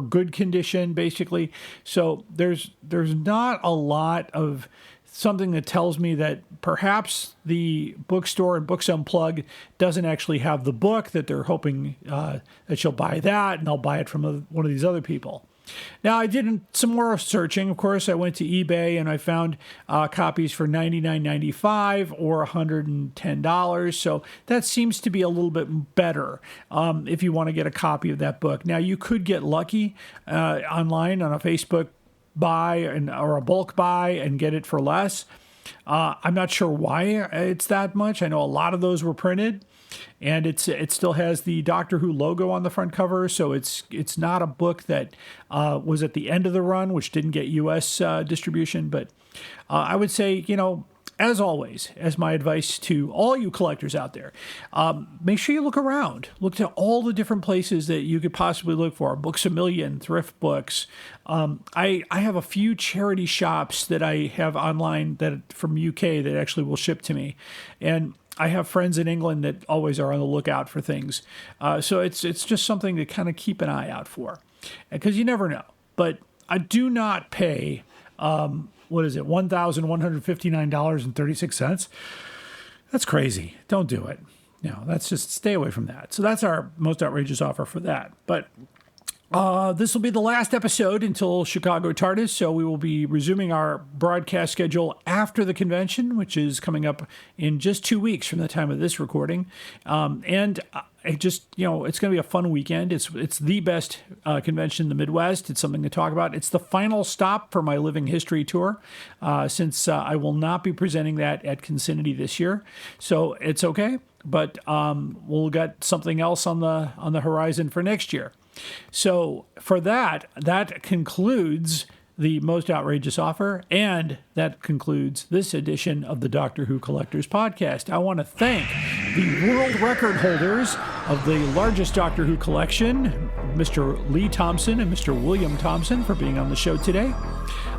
[SPEAKER 5] good condition, basically. So there's not a lot of something that tells me that perhaps the bookstore and Books Unplugged doesn't actually have the book, that they're hoping that you'll buy that and they'll buy it from one of these other people. Now, I did some more searching. Of course, I went to eBay and I found copies for $99.95 or $110. So that seems to be a little bit better if you want to get a copy of that book. Now, you could get lucky online on a Facebook buy or a bulk buy and get it for less. I'm not sure why it's that much. I know a lot of those were printed, and it still has the Doctor Who logo on the front cover, so it's not a book that was at the end of the run, which didn't get U.S. distribution. But I would say, as always, as my advice to all you collectors out there, make sure you look around. Look to all the different places that you could possibly look for. Books A Million, Thrift Books. I have a few charity shops that I have online that from UK that actually will ship to me. And I have friends in England that always are on the lookout for things. So it's just something to kind of keep an eye out for. Because you never know. But I do not pay... what is it? $1,159.36. That's crazy. Don't do it. That's just stay away from that. So that's our most outrageous offer for that. But this will be the last episode until Chicago TARDIS. So we will be resuming our broadcast schedule after the convention, which is coming up in just 2 weeks from the time of this recording. And it just, it's going to be a fun weekend. It's the best convention in the Midwest. It's something to talk about. It's the final stop for my Living History tour, since I will not be presenting that at Consinity this year. So it's okay, but we'll get something else on the horizon for next year. So for that concludes the most outrageous offer, and that concludes this edition of the Doctor Who Collectors Podcast. I want to thank the world record holders of the largest Doctor Who collection, Mr. Lee Thompson and Mr. William Thompson, for being on the show today.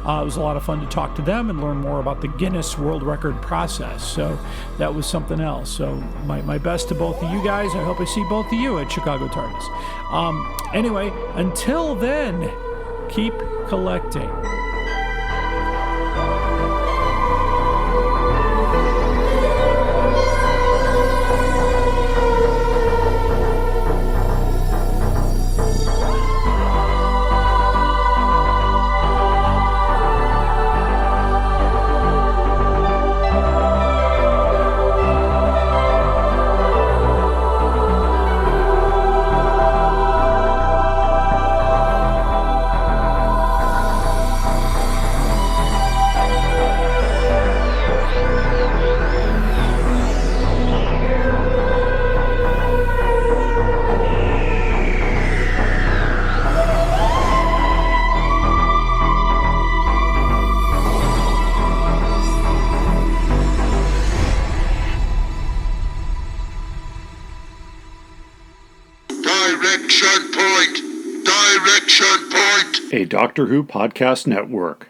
[SPEAKER 5] It was a lot of fun to talk to them and learn more about the Guinness World Record process. So that was something else. So my best to both of you guys. I hope I see both of you at Chicago TARDIS. Anyway, until then, keep collecting.
[SPEAKER 11] A Doctor Who Podcast Network.